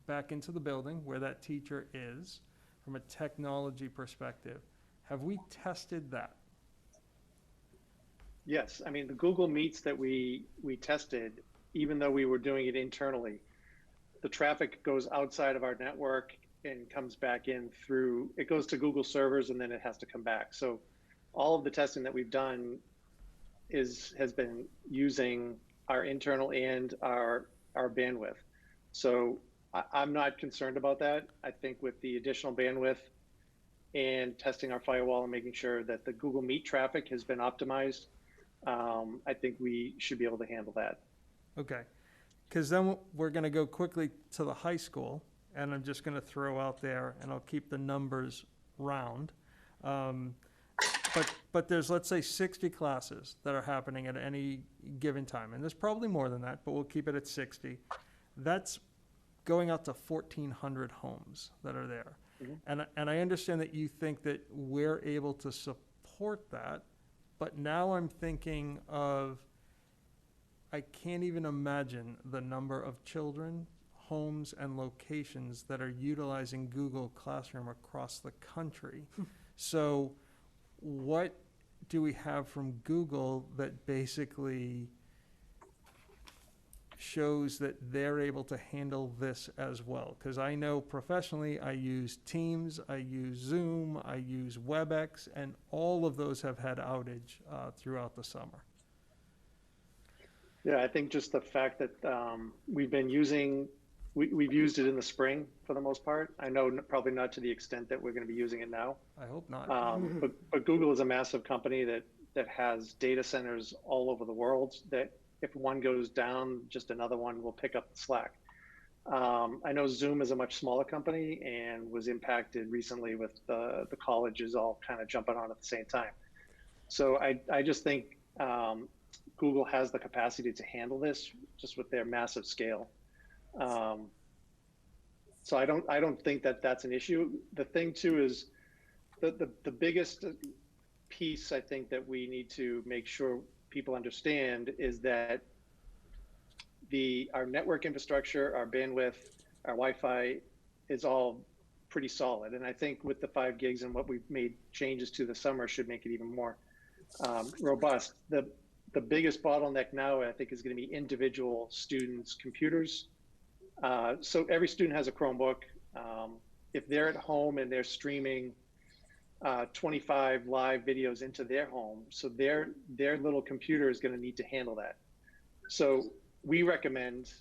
back into the building where that teacher is from a technology perspective. Have we tested that? Yes, I mean, the Google Meets that we tested, even though we were doing it internally, the traffic goes outside of our network and comes back in through, it goes to Google servers and then it has to come back. So all of the testing that we've done has been using our internal and our bandwidth. So I'm not concerned about that. I think with the additional bandwidth and testing our firewall and making sure that the Google Meet traffic has been optimized, I think we should be able to handle that. Okay, because then we're going to go quickly to the high school, and I'm just going to throw out there, and I'll keep the numbers round. But there's, let's say, 60 classes that are happening at any given time, and there's probably more than that, but we'll keep it at 60. That's going out to 1,400 homes that are there. Mm-hmm. And I understand that you think that we're able to support that, but now I'm thinking of, I can't even imagine the number of children, homes, and locations that are utilizing Google Classroom across the country. So what do we have from Google that basically shows that they're able to handle this as well? Because I know professionally I use Teams, I use Zoom, I use WebEx, and all of those have had outage throughout the summer. Yeah, I think just the fact that we've used it in the spring for the most part. I know probably not to the extent that we're going to be using it now. I hope not. But Google is a massive company that has data centers all over the world, that if one goes down, just another one will pick up the slack. I know Zoom is a much smaller company and was impacted recently with the colleges all kind of jumping on at the same time. So I just think Google has the capacity to handle this just with their massive scale. So I don't think that that's an issue. The thing too is the biggest piece I think that we need to make sure people understand is that our network infrastructure, our bandwidth, our Wi-Fi is all pretty solid. And I think with the 5 gigs and what we've made changes to this summer should make it even more robust. The biggest bottleneck now, I think, is going to be individual students' computers. So every student has a Chromebook. If they're at home and they're streaming 25 live videos into their home, so their little computer is going to need to handle that. So we recommend,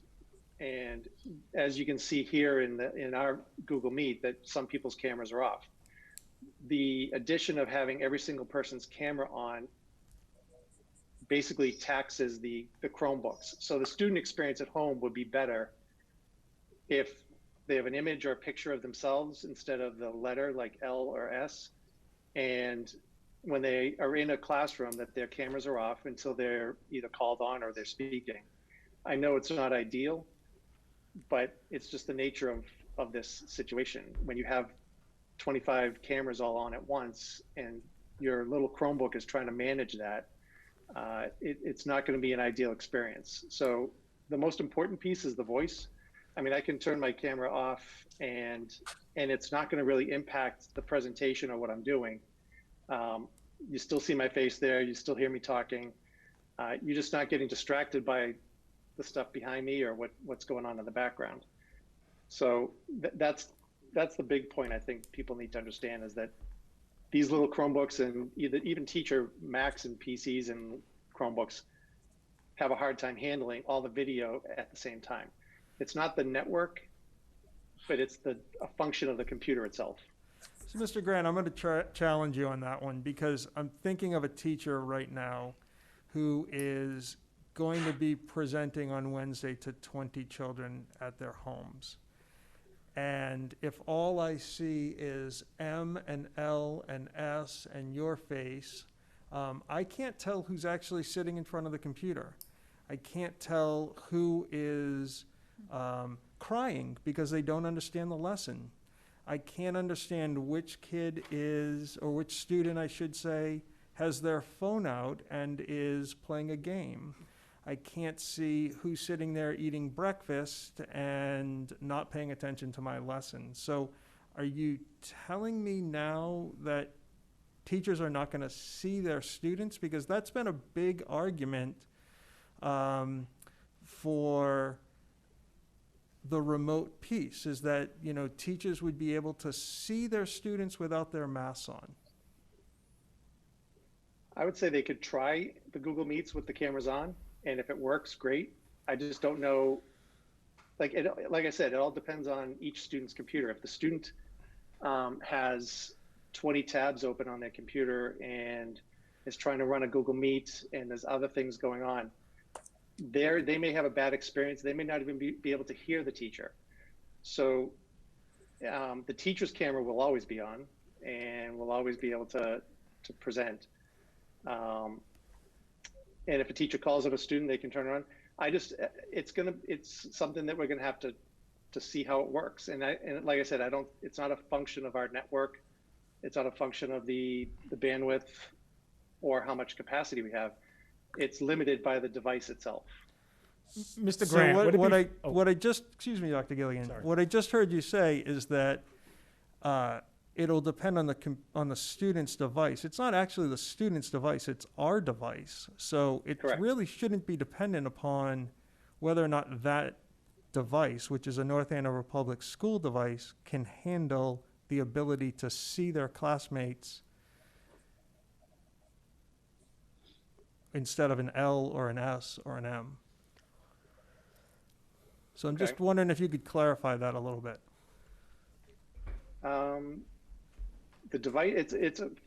and as you can see here in our Google Meet, that some people's cameras are off. The addition of having every single person's camera on basically taxes the Chromebooks. So the student experience at home would be better if they have an image or a picture of themselves instead of the letter like L or S. And when they are in a classroom, that their cameras are off until they're either called on or they're speaking. I know it's not ideal, but it's just the nature of this situation. When you have 25 cameras all on at once and your little Chromebook is trying to manage that, it's not going to be an ideal experience. So the most important piece is the voice. I mean, I can turn my camera off and it's not going to really impact the presentation or what I'm doing. You still see my face there. You still hear me talking. You're just not getting distracted by the stuff behind me or what's going on in the background. So that's the big point I think people need to understand, is that these little Chromebooks and even teacher Macs and PCs and Chromebooks have a hard time handling all the video at the same time. It's not the network, but it's a function of the computer itself. So, Mr. Grant, I'm going to challenge you on that one, because I'm thinking of a teacher right now who is going to be presenting on Wednesday to 20 children at their homes. And if all I see is M and L and S and your face, I can't tell who's actually sitting in front of the computer. I can't tell who is crying because they don't understand the lesson. I can't understand which kid is, or which student I should say, has their phone out and is playing a game. I can't see who's sitting there eating breakfast and not paying attention to my lesson. So are you telling me now that teachers are not going to see their students? Because that's been a big argument for the remote piece, is that, you know, teachers would be able to see their students without their masks on. I would say they could try the Google Meets with the cameras on, and if it works, great. I just don't know, like I said, it all depends on each student's computer. If the student has 20 tabs open on their computer and is trying to run a Google Meet and there's other things going on, they may have a bad experience. They may not even be able to hear the teacher. So the teacher's camera will always be on and will always be able to present. And if a teacher calls up a student, they can turn it on. It's something that we're gonna have to see how it works. And like I said, it's not a function of our network. It's not a function of the bandwidth or how much capacity we have. It's limited by the device itself. Mr. Grant, what I just, excuse me, Dr. Gilligan, Sorry. what I just heard you say is that it'll depend on the student's device. It's not actually the student's device, it's our device. So it Correct. really shouldn't be dependent upon whether or not that device, which is a North Andover Public School device, can handle the ability to see their classmates instead of an L or an S or an M. So I'm just wondering if you could clarify that a little bit. The device,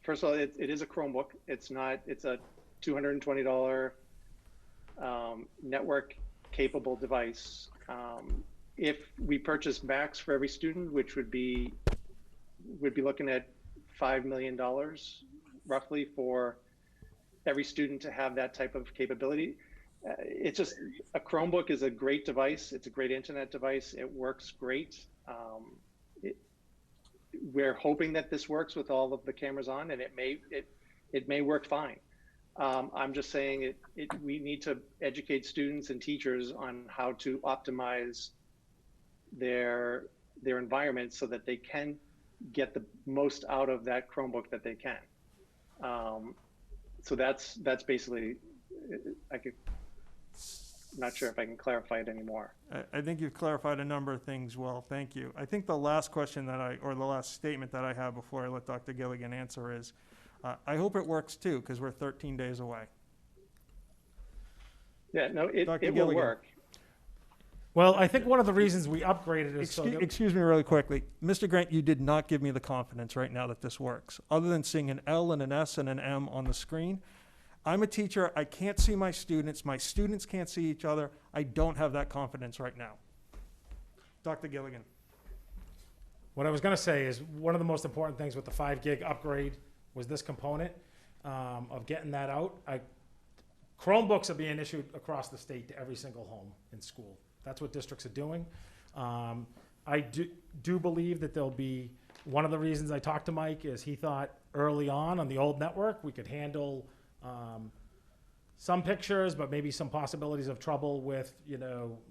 first of all, it is a Chromebook. It's a $220 network capable device. If we purchase Macs for every student, which would be looking at $5 million roughly for every student to have that type of capability. It's just, a Chromebook is a great device. It's a great internet device. It works great. We're hoping that this works with all of the cameras on, and it may work fine. I'm just saying we need to educate students and teachers on how to optimize their environment so that they can get the most out of that Chromebook that they can. So that's basically, not sure if I can clarify it anymore. I think you've clarified a number of things well, thank you. I think the last question or the last statement that I have before I let Dr. Gilligan answer is, I hope it works too, because we're 13 days away. Yeah, no, it will Gilligan. work. Well, I think one of the reasons we upgraded is Excuse me really quickly. Mr. Grant, you did not give me the confidence right now that this works. Other than seeing an L and an S and an M on the screen, I'm a teacher. I can't see my students. My students can't see each other. I don't have that confidence right now. Dr. Gilligan. What I was going to say is one of the most important things with the 5 gig upgrade was this component of getting that out. Chromebooks are being issued across the state to every single home in school. That's what districts are doing. I do believe that there'll be, one of the reasons I talked to Mike is he thought early on the old network, we could handle some pictures, but maybe some possibilities of trouble with,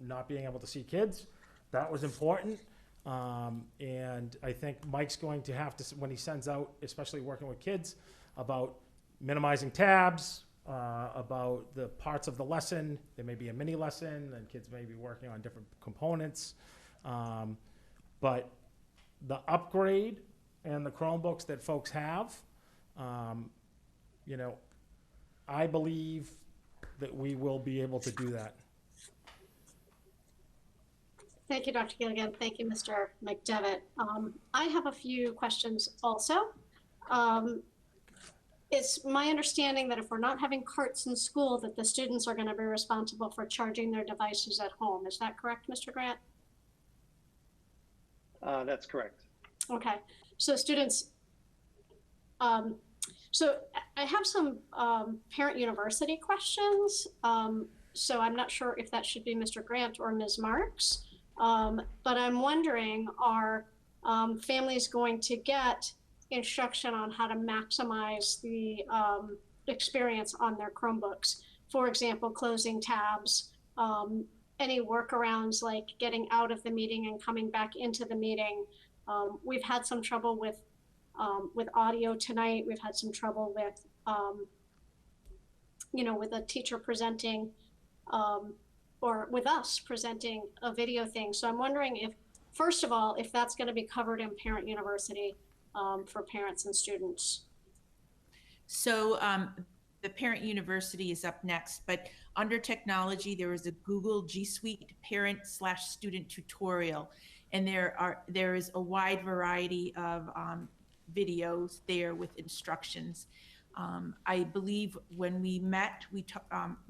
not being able to see kids. That was important. And I think Mike's going to have to, when he sends out, especially working with kids, about minimizing tabs, about the parts of the lesson. There may be a mini lesson, and kids may be working on different components. But the upgrade and the Chromebooks that folks have, I believe that we will be able to do that. Thank you, Dr. Gilligan. Thank you, Mr. McDevitt. I have a few questions also. It's my understanding that if we're not having carts in school, that the students are going to be responsible for charging their devices at home. Is that correct, Mr. Grant? That's correct. Okay, so students, so I have some parent university questions. So I'm not sure if that should be Mr. Grant or Ms. Marks, but I'm wondering, are families going to get instruction on how to maximize the experience on their Chromebooks? For example, closing tabs, any workarounds like getting out of the meeting and coming back into the meeting. We've had some trouble with audio tonight. We've had some trouble with, with a teacher presenting or with us presenting a video thing. So I'm wondering if, first of all, if that's going to be covered in Parent University for parents and students. So the Parent University is up next, but under technology, there is a Google G Suite parent/student tutorial, and there is a wide variety of videos there with instructions. I believe when we met,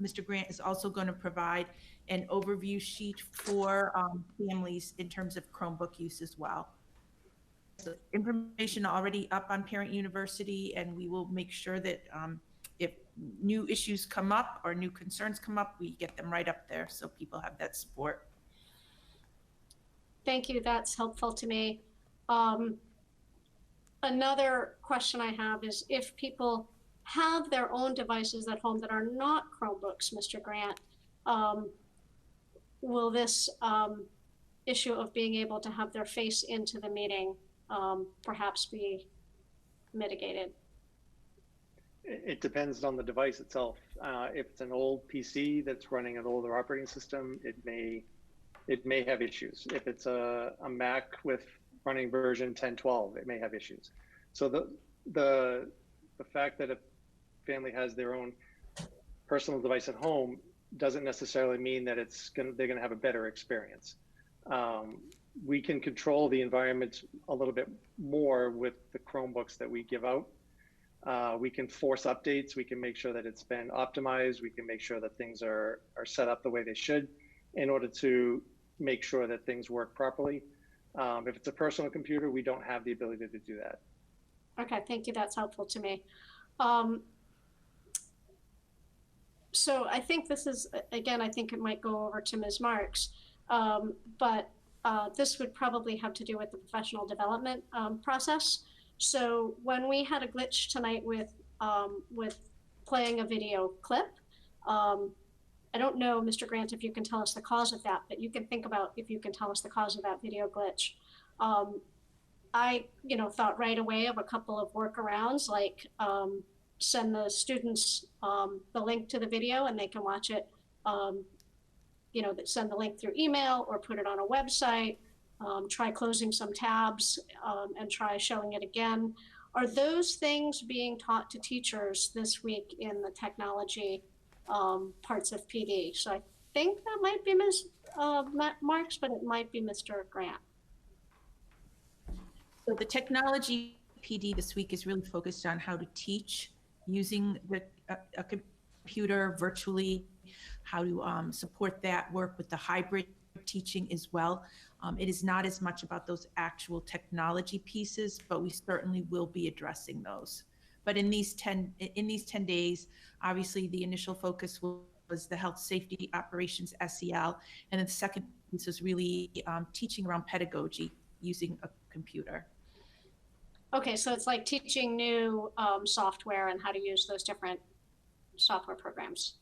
Mr. Grant is also going to provide an overview sheet for families in terms of Chromebook use as well. So information already up on Parent University, and we will make sure that if new issues come up or new concerns come up, we get them right up there so people have that support. Thank you, that's helpful to me. Another question I have is if people have their own devices at home that are not Chromebooks, Mr. Grant, will this issue of being able to have their face into the meeting perhaps be mitigated? It depends on the device itself. If it's an old PC that's running an older operating system, it may have issues. If it's a Mac with running version 1012, it may have issues. So the fact that a family has their own personal device at home doesn't necessarily mean that they're gonna have a better experience. We can control the environment a little bit more with the Chromebooks that we give out. We can force updates. We can make sure that it's been optimized. We can make sure that things are set up the way they should in order to make sure that things work properly. If it's a personal computer, we don't have the ability to do that. Okay, thank you. That's helpful to me. So I think this is, again, I think it might go over to Ms. Marks, but this would probably have to do with the professional development process. So when we had a glitch tonight with playing a video clip, I don't know, Mr. Grant, if you can tell us the cause of that, but you can think about if you can tell us the cause of that video glitch. I, thought right away of a couple of workarounds, like send the students the link to the video and they can watch it, send the link through email or put it on a website, try closing some tabs and try showing it again. Are those things being taught to teachers this week in the technology parts of PD? So I think that might be Ms. Marks, but it might be Mr. Grant. So the technology PD this week is really focused on how to teach using a computer virtually, how to support that, work with the hybrid teaching as well. It is not as much about those actual technology pieces, but we certainly will be addressing those. But in these 10 days, obviously the initial focus was the health safety operations SEL, and then the second piece was really teaching around pedagogy, using a computer. Okay, so it's like teaching new software and how to use those different software programs.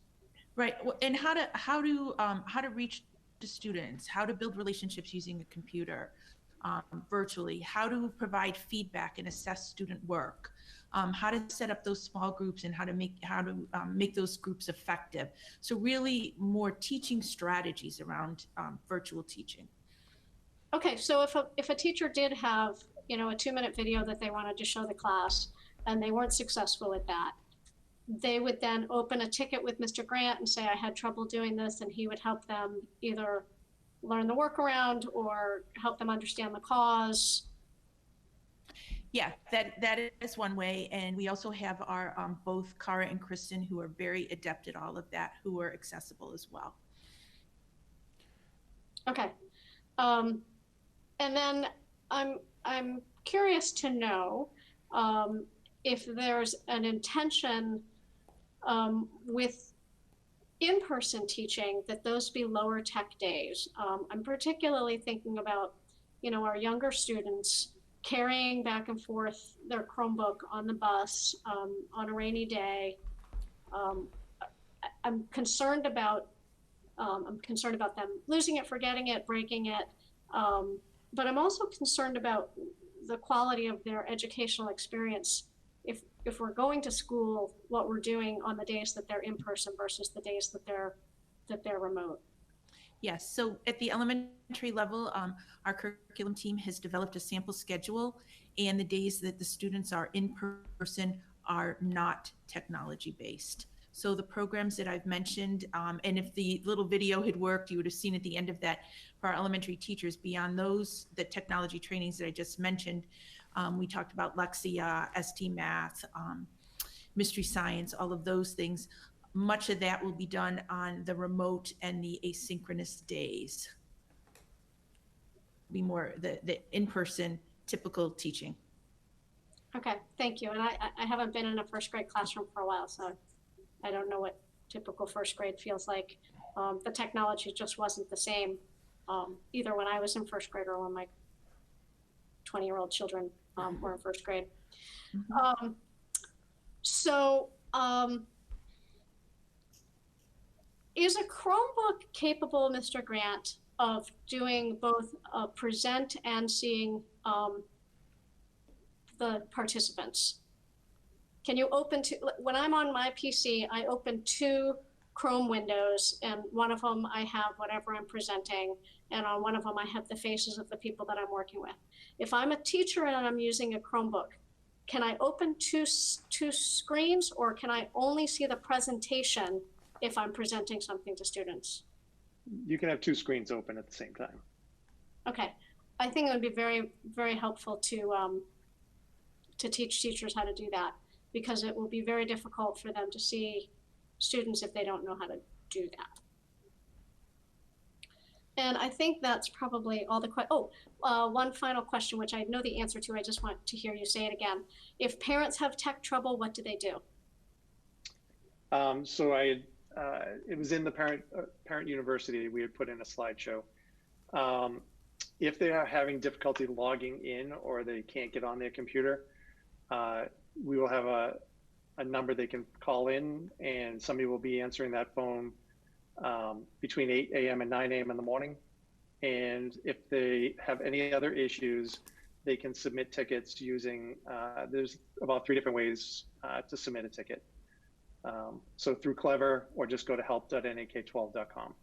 Right, and how to reach the students, how to build relationships using a computer, virtually, how to provide feedback and assess student work, how to set up those small groups and how to make those groups effective. So really more teaching strategies around virtual teaching. Okay, so if a teacher did have, a 2-minute video that they wanted to show the class and they weren't successful at that, they would then open a ticket with Mr. Grant and say, I had trouble doing this, and he would help them either learn the workaround or help them understand the cause. Yeah, that is one way. And we also have our both Cara and Kristen, who are very adept at all of that, who are accessible as well. Okay. And then I'm curious to know if there's an intention with in-person teaching that those be lower tech days. I'm particularly thinking about, our younger students carrying back and forth their Chromebook on the bus on a rainy day. I'm concerned about them losing it, forgetting it, breaking it. But I'm also concerned about the quality of their educational experience. If we're going to school, what we're doing on the days that they're in person versus the days that they're remote. Yes, so at the elementary level, our curriculum team has developed a sample schedule, and the days that the students are in person are not technology based. So the programs that I've mentioned, and if the little video had worked, you would have seen at the end of that for our elementary teachers, beyond those, the technology trainings that I just mentioned, we talked about Lexia, ST Math, Mystery Science, all of those things. Much of that will be done on the remote and the asynchronous days. Be more the in-person typical teaching. Okay, thank you. And I haven't been in a first grade classroom for a while, so I don't know what typical first grade feels like. The technology just wasn't the same either when I was in first grade or when my 20-year-old children were in first grade. Mm-hmm. Is a Chromebook capable, Mr. Grant, of doing both present and seeing the participants? Can you open when I'm on my PC, I open 2 Chrome windows, and one of them I have whatever I'm presenting, and on one of them I have the faces of the people that I'm working with. If I'm a teacher and I'm using a Chromebook, can I open two screens, or can I only see the presentation if I'm presenting something to students? You can have 2 screens open at the same time. Okay, I think it would be very, very helpful to teach teachers how to do that, because it will be very difficult for them to see students if they don't know how to do that. And I think that's probably all the one final question, which I know the answer to, I just want to hear you say it again. If parents have tech trouble, what do they do? So it was in the parent university, we had put in a slideshow. If they are having difficulty logging in or they can't get on their computer, we will have a number they can call in, and somebody will be answering that phone between 8 a.m. and 9 a.m. in the morning. And if they have any other issues, they can submit tickets using, there's about 3 different ways to submit a ticket. So through Clever, or just go to help.nak12.com.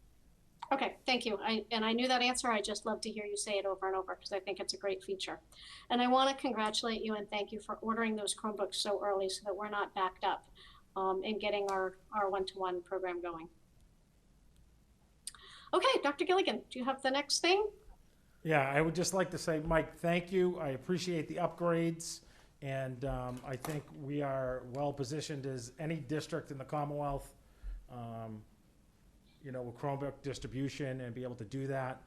Okay, thank you. I knew that answer. I just love to hear you say it over and over because I think it's a great feature. And I want to congratulate you and thank you for ordering those Chromebooks so early so that we're not backed up in getting our one-to-one program going. Okay, Dr. Gilligan, do you have the next thing? Yeah, I would just like to say, Mike, thank you. I appreciate the upgrades. And I think we are well positioned as any district in the Commonwealth, with Chromebook distribution and be able to do that.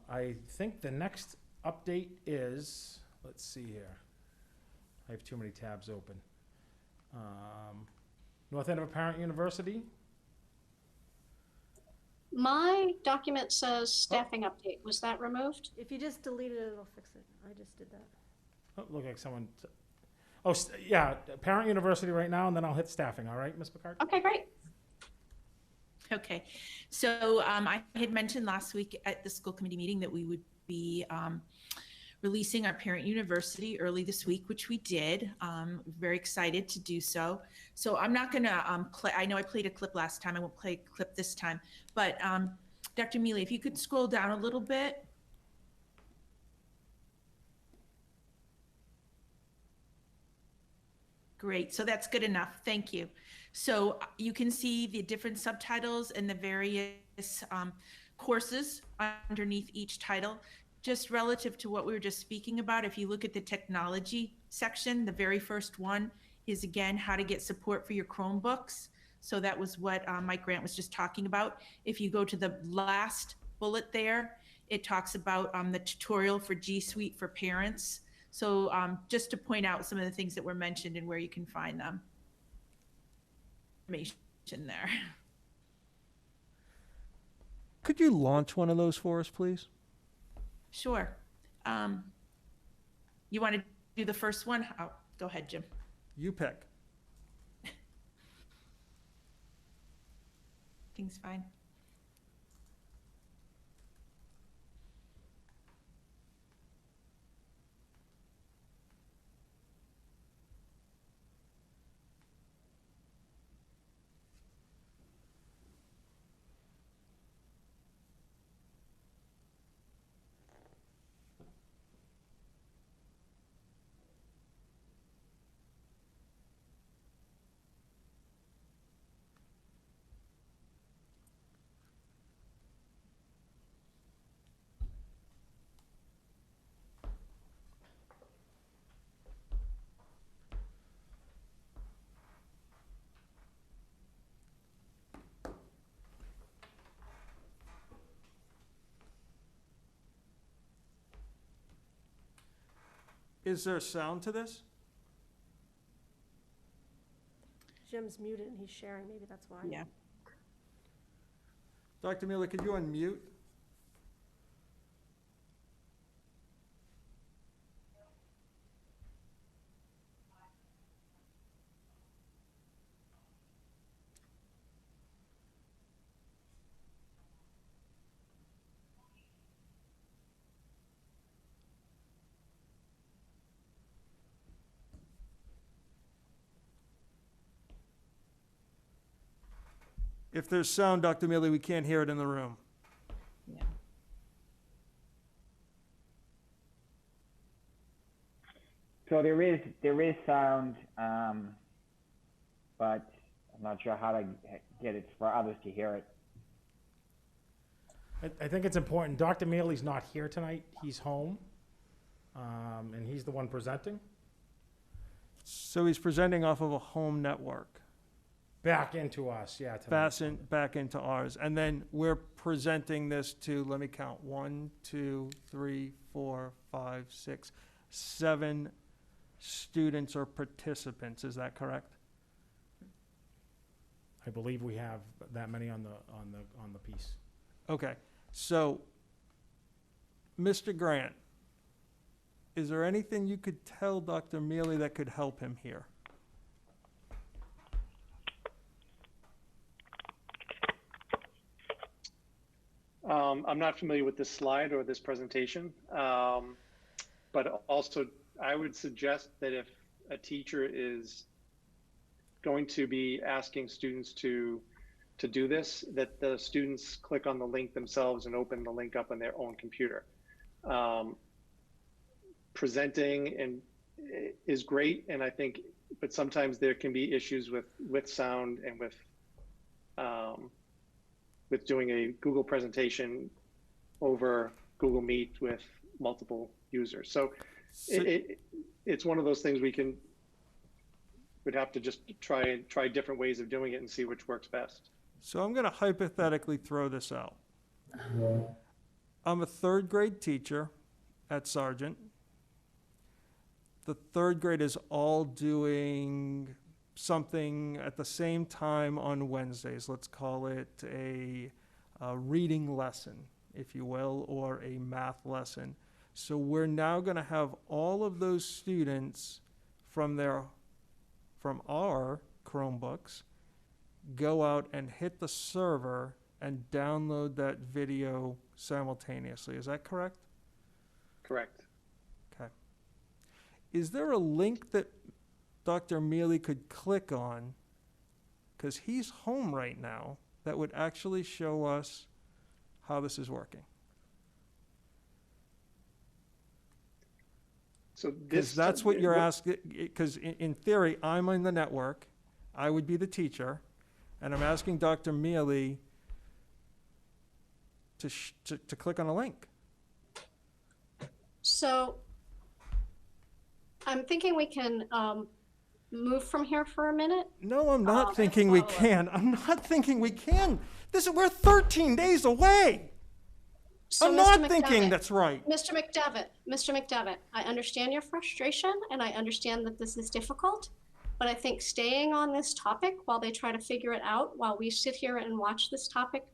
I think the next update is, let's see here. I have too many tabs open. North Andover Parent University. My document says staffing update. Was that removed? If you just delete it, it'll fix it. I just did that. Oh, look like someone, oh, yeah, parent university right now, and then I'll hit staffing, all right, Ms. Picard? Okay, great. Okay, so I had mentioned last week at the school committee meeting that we would be releasing our parent university early this week, which we did. Very excited to do so. So I'm not gonna play, I know I played a clip last time, I won't play a clip this time, but Dr. Mealy, if you could scroll down a little bit. Great, so that's good enough, thank you. So you can see the different subtitles and the various courses underneath each title. Just relative to what we were just speaking about, if you look at the technology section, the very first one is again, how to get support for your Chromebooks. So that was what Mike Grant was just talking about. If you go to the last bullet there, it talks about the tutorial for G Suite for parents. So just to point out some of the things that were mentioned and where you can find them. Information there. Could you launch one of those for us, please? Sure. You want to do the first one? Go ahead, Jim. You pick. Things fine. Is there sound to this? Jim's muted and he's sharing, maybe that's why. Yeah. Dr. Mealy, could you unmute? If there's sound, Dr. Mealy, we can't hear it in the room. Yeah. So there is sound, but I'm not sure how to get it for others to hear it. I think it's important, Dr. Mealy's not here tonight, he's home, and he's the one presenting. So he's presenting off of a home network. Back into us, yeah. tonight. Back into ours. And then we're presenting this to, let me count, 1, 2, 3, 4, 5, 6, 7 students or participants. Is that correct? I believe we have that many on the piece. Okay. So, Mr. Grant, is there anything you could tell Dr. Mealy that could help him here? I'm not familiar with this slide or this presentation, but also I would suggest that if a teacher is going to be asking students to do this, that the students click on the link themselves and open the link up on their own computer. Presenting is great, and I think, but sometimes there can be issues with sound and with doing a Google presentation over Google Meet with multiple users. So it's one of those things we'd have to just try different ways of doing it and see which works best. So I'm going to hypothetically throw this out. I'm a third grade teacher at Sargent. The third grade is all doing something at the same time on Wednesdays. Let's call it a reading lesson, if you will, or a math lesson. So we're now going to have all of those students from our Chromebooks go out and hit the server and download that video simultaneously. Is that correct? Correct. Okay. Is there a link that Dr. Mealy could click on, because he's home right now, that would actually show us how this is working? So Because that's what you're asking, because in theory, I'm on the network, I would be the teacher, and I'm asking Dr. Mealy to click on a link. So I'm thinking we can move from here for a minute. No, I'm not thinking we can. I'm not thinking we can. We're 13 days away. So I'm Mr. not thinking McDevitt, that's right. Mr. McDevitt, I understand your frustration and I understand that this is difficult, but I think staying on this topic while they try to figure it out, while we sit here and watch this topic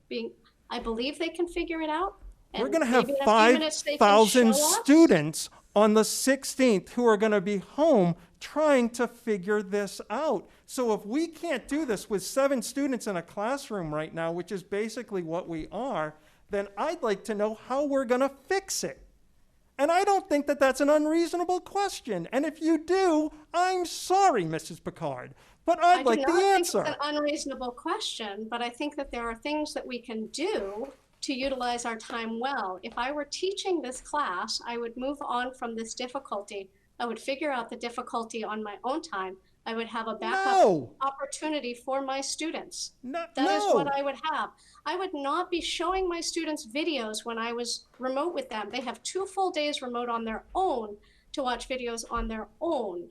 I believe they can figure it out. We're going to have maybe in a few minutes they can 5,000 show us. students on the 16th who are going to be home trying to figure this out. So if we can't do this with 7 students in a classroom right now, which is basically what we are, then I'd like to know how we're going to fix it. And I don't think that that's an unreasonable question. And if you do, I'm sorry, Mrs. Picard, but I'd like the answer. I do not think it's an unreasonable question, but I think that there are things that we can do to utilize our time well. If I were teaching this class, I would move on from this difficulty. I would figure out the difficulty on my own time. I would have a backup opportunity for my students. That is what I would have. I would not be showing my students videos when I was remote with them. They have 2 full days remote on their own to watch videos on their own.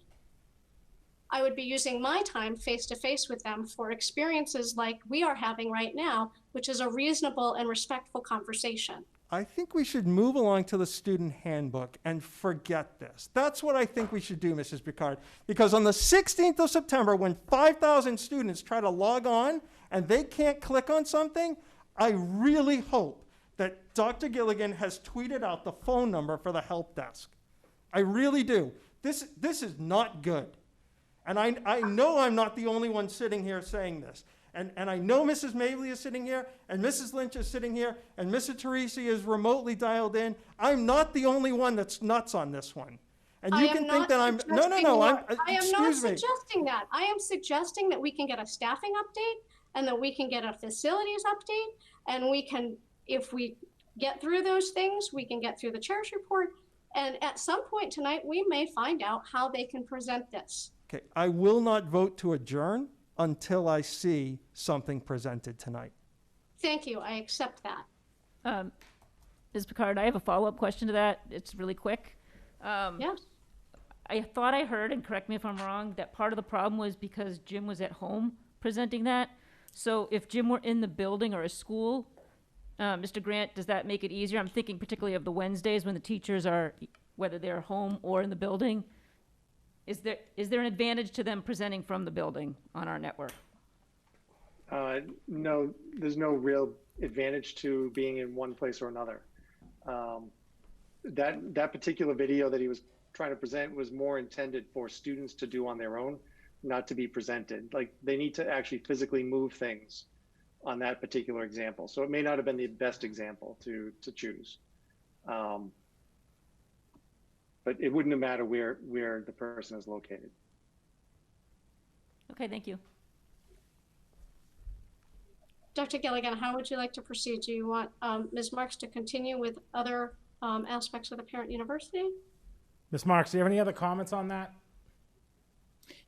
I would be using my time face-to-face with them for experiences like we are having right now, which is a reasonable and respectful conversation. I think we should move along to the student handbook and forget this. That's what I think we should do, Mrs. Picard. Because on the 16th of September, when 5,000 students try to log on and they can't click on something, I really hope that Dr. Gilligan has tweeted out the phone number for the help desk. I really do. This is not good. And I know I'm not the only one sitting here saying this. And I know Mrs. Mavely is sitting here, and Mrs. Lynch is sitting here, and Mrs. Teresi is remotely dialed in. I'm not the only one that's nuts on this one. And you can think that I'm, no, I am not suggesting that. I am suggesting that we can get a staffing update and that we can get a facilities update. And we can, if we get through those things, we can get through the chair's report. And at some point tonight, we may find out how they can present this. Okay, I will not vote to adjourn until I see something presented tonight. Thank you. I accept that. Ms. Picard, I have a follow-up question to that. It's really quick. Yes. I thought I heard, and correct me if I'm wrong, that part of the problem was because Jim was at home presenting that. So if Jim were in the building or a school, Mr. Grant, does that make it easier? I'm thinking particularly of the Wednesdays when the teachers are, whether they're home or in the building. Is there an advantage to them presenting from the building on our network? No, there's no real advantage to being in one place or another. That particular video that he was trying to present was more intended for students to do on their own, not to be presented. Like, they need to actually physically move things on that particular example. So it may not have been the best example to choose. But it wouldn't have mattered where the person is located. Okay, thank you. Dr. Gilligan, how would you like to proceed? Do you want Ms. Marks to continue with other aspects of the parent university? Ms. Marks, do you have any other comments on that?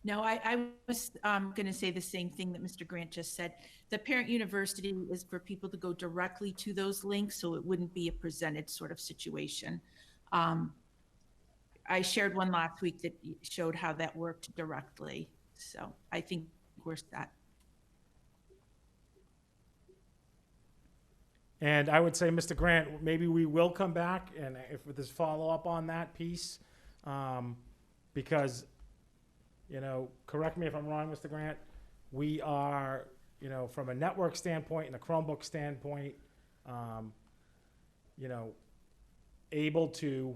No, I was going to say the same thing that Mr. Grant just said. The parent university is for people to go directly to those links, so it wouldn't be a presented sort of situation. I shared one last week that showed how that worked directly. So I think we're set. And I would say, Mr. Grant, maybe we will come back and if there's follow-up on that piece, because, you know, correct me if I'm wrong, Mr. Grant, we are, you know, from a network standpoint and a Chromebook standpoint, you know, able to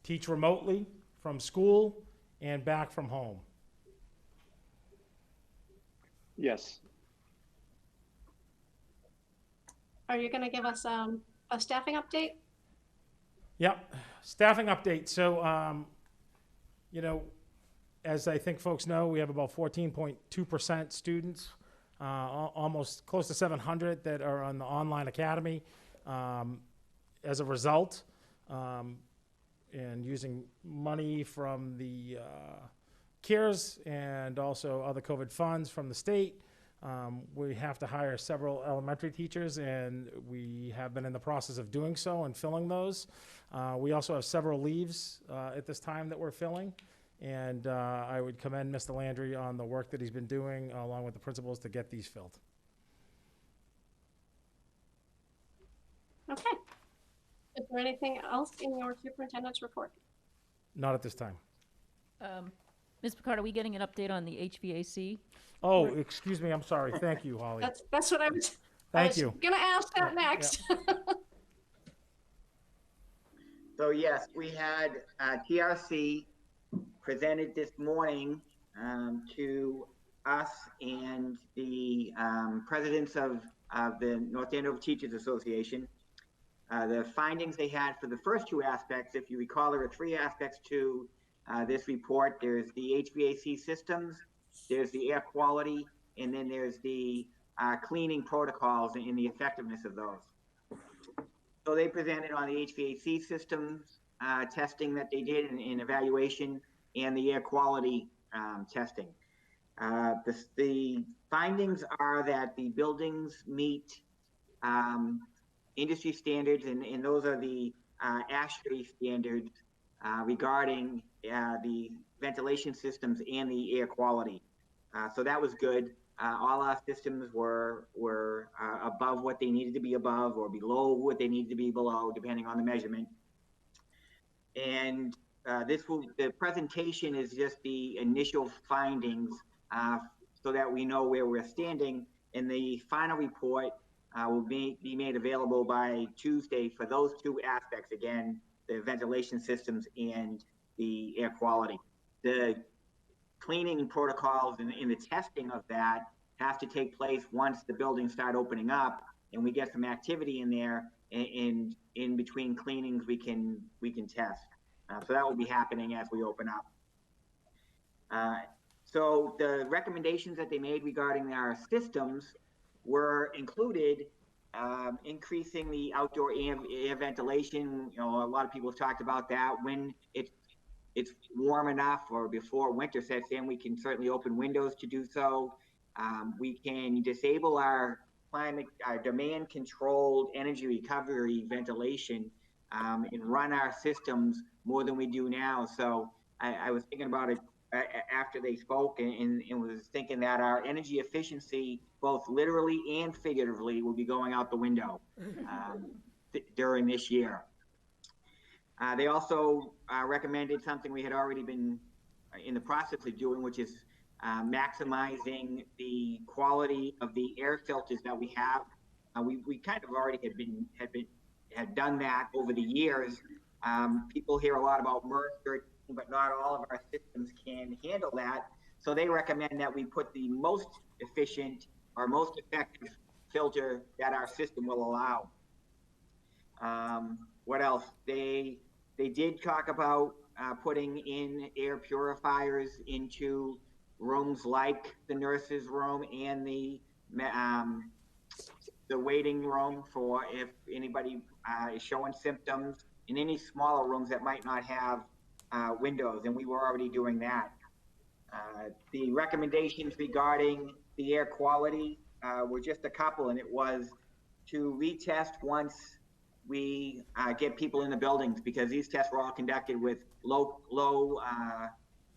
teach remotely from school and back from home. Yes. Are you going to give us a staffing update? Yep, staffing update. So, you know, as I think folks know, we have about 14.2% students, almost close to 700 that are on the online academy. As a result, and using money from the CARES and also other COVID funds from the state, we have to hire several elementary teachers, and we have been in the process of doing so and filling those. We also have several leaves at this time that we're filling, and I would commend Mr. Landry on the work that he's been doing along with the principals to get these filled. Okay. Is there anything else in your superintendent's report? Not at this time. Ms. Picard, are we getting an update on the HVAC? Oh, excuse me, I'm sorry. Thank you, Holly. That's what I was. Thank you. Gonna ask that next. So yes, we had TRC presented this morning to us and the presidents of the North Andover Teachers Association. The findings they had for the first two aspects, if you recall, there are three aspects to this report. There's the HVAC systems, there's the air quality, and then there's the cleaning protocols and the effectiveness of those. So they presented on the HVAC systems testing that they did in evaluation and the air quality testing. The findings are that the buildings meet industry standards, and those are the ASHRAE standards regarding the ventilation systems and the air quality. So that was good. All our systems were above what they needed to be above or below what they needed to be below, depending on the measurement. And the presentation is just the initial findings so that we know where we're standing. And the final report will be made available by Tuesday for those two aspects, again, the ventilation systems and the air quality. The cleaning protocols and the testing of that have to take place once the buildings start opening up and we get some activity in there, and in between cleanings we can test. So that will be happening as we open up. So the recommendations that they made regarding our systems were included increasing the outdoor air ventilation. You know, a lot of people have talked about that. When it's warm enough or before winter sets in, we can certainly open windows to do so. We can disable our demand controlled energy recovery ventilation and run our systems more than we do now. So I was thinking about it after they spoke and was thinking that our energy efficiency, both literally and figuratively, will be going out the window during this year. They also recommended something we had already been in the process of doing, which is maximizing the quality of the air filters that we have. We kind of already had done that over the years. People hear a lot about MERS 13, but not all of our systems can handle that. So they recommend that we put the most efficient or most effective filter that our system will allow. What else? They did talk about putting in air purifiers into rooms like the nurse's room and the waiting room for if anybody is showing symptoms, in any smaller rooms that might not have windows, and we were already doing that. The recommendations regarding the air quality were just a couple, and it was to retest once we get people in the buildings, because these tests were all conducted with low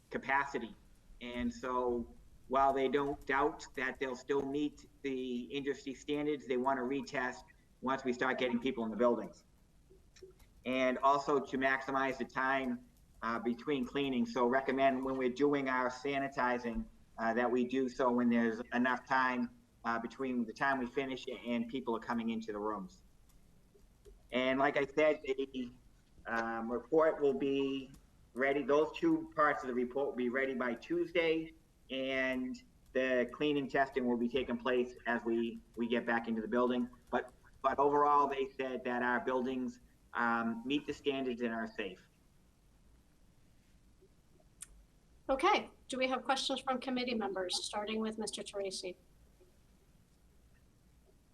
capacity. And so while they don't doubt that they'll still meet the industry standards, they want to retest once we start getting people in the buildings. And also to maximize the time between cleaning. So recommend when we're doing our sanitizing that we do so when there's enough time between the time we finish and people are coming into the rooms. And like I said, the report will be ready. Those two parts of the report will be ready by Tuesday, and the cleaning testing will be taking place as we get back into the building. But overall, they said that our buildings meet the standards and are safe. Okay, do we have questions from committee members, starting with Mr. Teresi?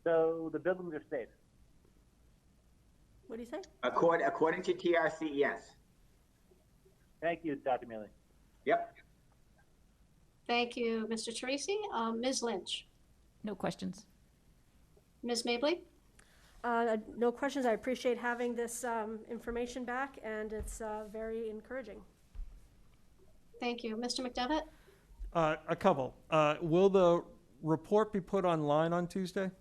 So the buildings are safe. What do you say? According to TRC, yes. Thank you, Dr. Mealy. Yep. Thank you, Mr. Teresi. Ms. Lynch? No questions. Ms. Mably? No questions. I appreciate having this information back, and it's very encouraging. Thank you. Mr. McDevitt? A couple. Will the report be put online on Tuesday?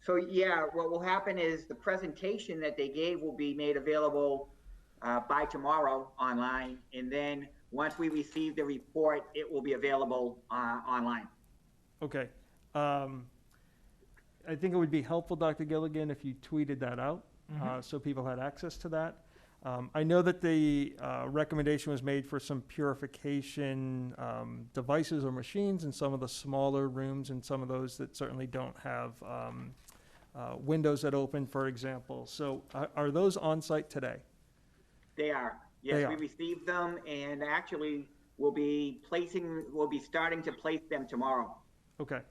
So yeah, what will happen is the presentation that they gave will be made available by tomorrow online, and then once we receive the report, it will be available online. Okay. I think it would be helpful, Dr. Gilligan, if you tweeted that out so people had access to that. I know that the recommendation was made for some purification devices or machines in some of the smaller rooms and some of those that certainly don't have windows that open, for example. So are those on site today? They are. Yes, we received them, and actually we'll be starting to place them tomorrow. Okay.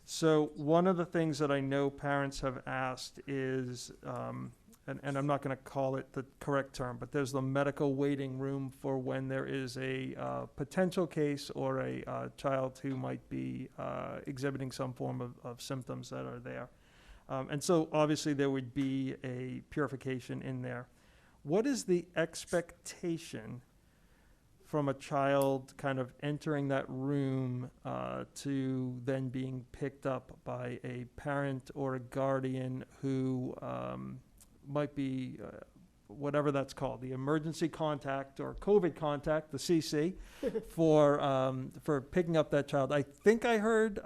So one of the things that I know parents have asked is, and I'm not going to call it the correct term, but there's the medical waiting room for when there is a potential case or a child who might be exhibiting some form of symptoms that are there. And so obviously there would be a purification in there. What is the expectation from a child kind of entering that room to then being picked up by a parent or a guardian who might be, whatever that's called, the emergency contact or COVID contact, the CC, for picking up that child? I think I heard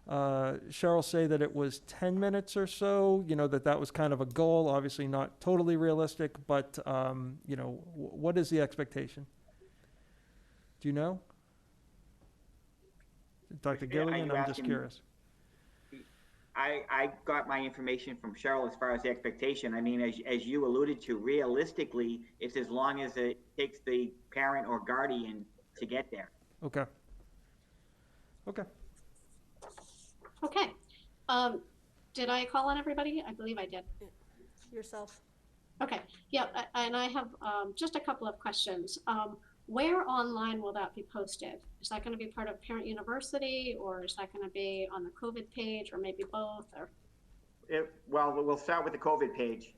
Cheryl say that it was 10 minutes or so, that was kind of a goal, obviously not totally realistic, but, what is the expectation? Do you know? Dr. Gilligan, I'm just curious. I got my information from Cheryl as far as the expectation. I mean, as you alluded to, realistically, it's as long as it takes the parent or guardian to get there. Okay. Okay. Okay. Did I call on everybody? I believe I did. Yourself. Okay. Yeah, and I have just a couple of questions. Where online will that be posted? Is that going to be part of Parent University, or is that going to be on the COVID page, or maybe both? Or well, we'll start with the COVID page.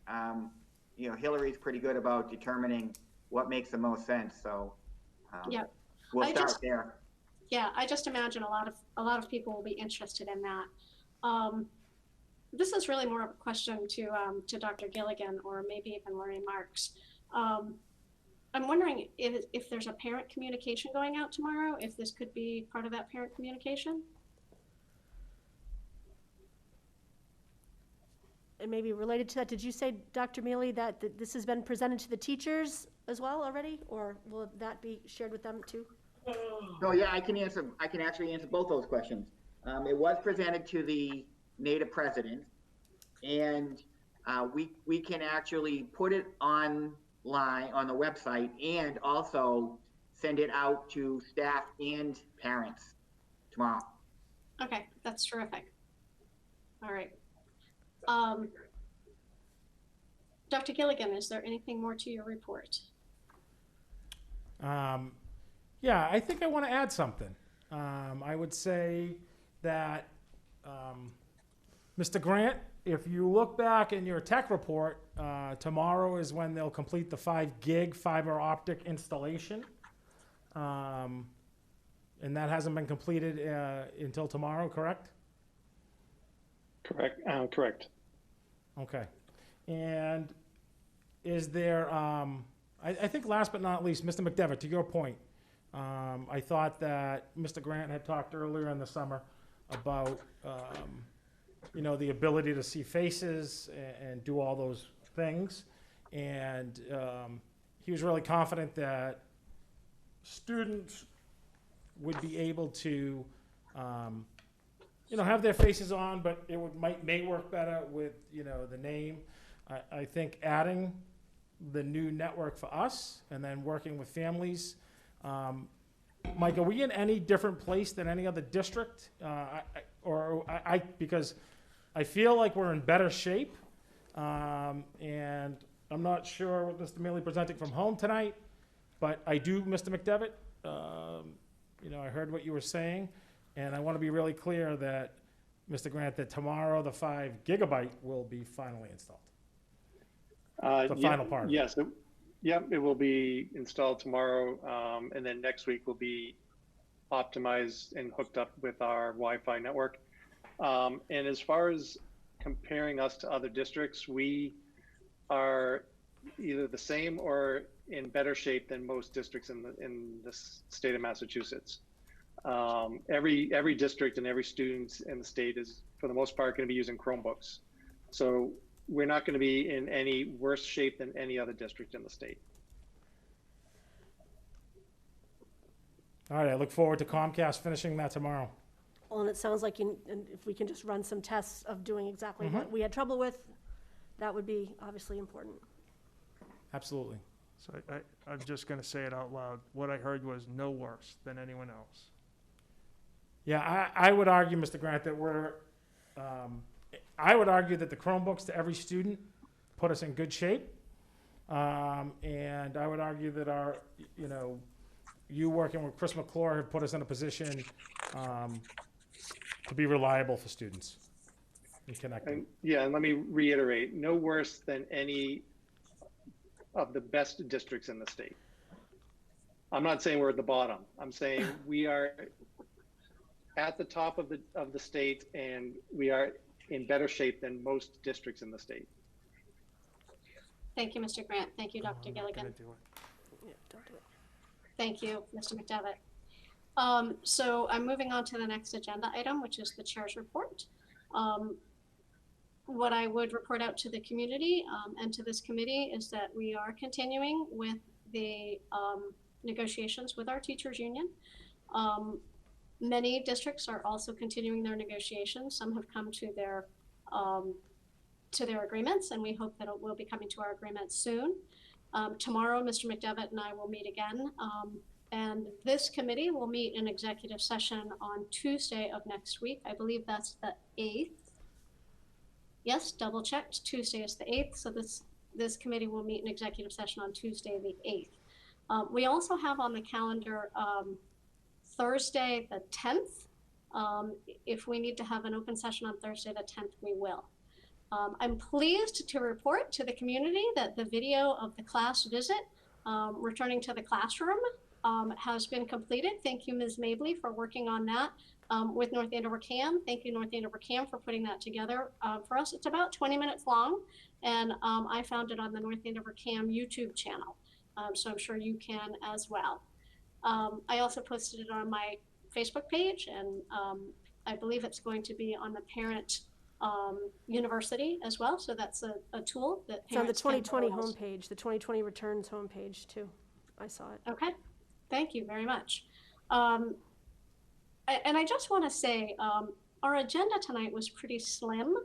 Hillary's pretty good about determining what makes the most sense, so yeah, we'll start there. Yeah, I just imagine a lot of people will be interested in that. This is really more of a question to Dr. Gilligan, or maybe even Lori Marks. I'm wondering if there's a parent communication going out tomorrow, if this could be part of that parent communication? And maybe related to that, did you say, Dr. Mealy, that this has been presented to the teachers as well already, or will that be shared with them too? No, yeah, I can actually answer both those questions. It was presented to the NADA president, and we can actually put it online on the website and also send it out to staff and parents tomorrow. Okay, that's terrific. All right. Dr. Gilligan, is there anything more to your report? Yeah, I think I want to add something. I would say that, Mr. Grant, if you look back in your tech report, tomorrow is when they'll complete the 5 gig fiber optic installation. And that hasn't been completed until tomorrow, correct? Correct. Correct. Okay. And is there, I think last but not least, Mr. McDevitt, to your point, I thought that Mr. Grant had talked earlier in the summer about, the ability to see faces and do all those things. And he was really confident that students would be able to, have their faces on, but it may work better with, the name. I think adding the new network for us and then working with families. Mike, are we in any different place than any other district? Because I feel like we're in better shape. And I'm not sure what Mr. Mealy presenting from home tonight, but I do, Mr. McDevitt, I heard what you were saying, and I want to be really clear that, Mr. Grant, that tomorrow the 5 gigabyte will be finally installed. The final part. Yes. It will be installed tomorrow, and then next week will be optimized and hooked up with our Wi-Fi network. And as far as comparing us to other districts, we are either the same or in better shape than most districts in the state of Massachusetts. Every district and every student in the state is, for the most part, going to be using Chromebooks. So we're not going to be in any worse shape than any other district in the state. All right, I look forward to Comcast finishing that tomorrow. Well, and it sounds like and if we can just run some tests of doing exactly what we had trouble with, that would be obviously important. Absolutely. So I'm just going to say it out loud. What I heard was no worse than anyone else. Yeah, I would argue, Mr. Grant, that I would argue that the Chromebooks to every student put us in good shape. And I would argue that our, you working with Chris McClure have put us in a position to be reliable for students and connecting. And let me reiterate, no worse than any of the best districts in the state. I'm not saying we're at the bottom. I'm saying we are at the top of the state, and we are in better shape than most districts in the state. Thank you, Mr. Grant. Thank you, Dr. Gilligan. Yeah, don't do it. Thank you, Mr. McDevitt. So I'm moving on to the next agenda item, which is the chair's report. What I would report out to the community and to this committee is that we are continuing with the negotiations with our teachers union. Many districts are also continuing their negotiations. Some have come to their agreements, and we hope that it will be coming to our agreement soon. Tomorrow, Mr. McDevitt and I will meet again, and this committee will meet in executive session on Tuesday of next week. I believe that's the 8th. Yes, double checked. Tuesday is the 8th, so this committee will meet in executive session on Tuesday the 8th. We also have on the calendar Thursday the 10th. If we need to have an open session on Thursday the 10th, we will. I'm pleased to report to the community that the video of the class visit returning to the classroom has been completed. Thank you, Ms. Mabley, for working on that with North Andover CAM. Thank you, North Andover CAM, for putting that together for us. It's about 20 minutes long, and I found it on the North Andover CAM YouTube channel, so I'm sure you can as well. I also posted it on my Facebook page, and I believe it's going to be on the parent university as well. So that's a tool that It's on the parents can 2020 browse. homepage, the 2020 returns homepage too. I saw it. Okay, thank you very much. And I just want to say, our agenda tonight was pretty slim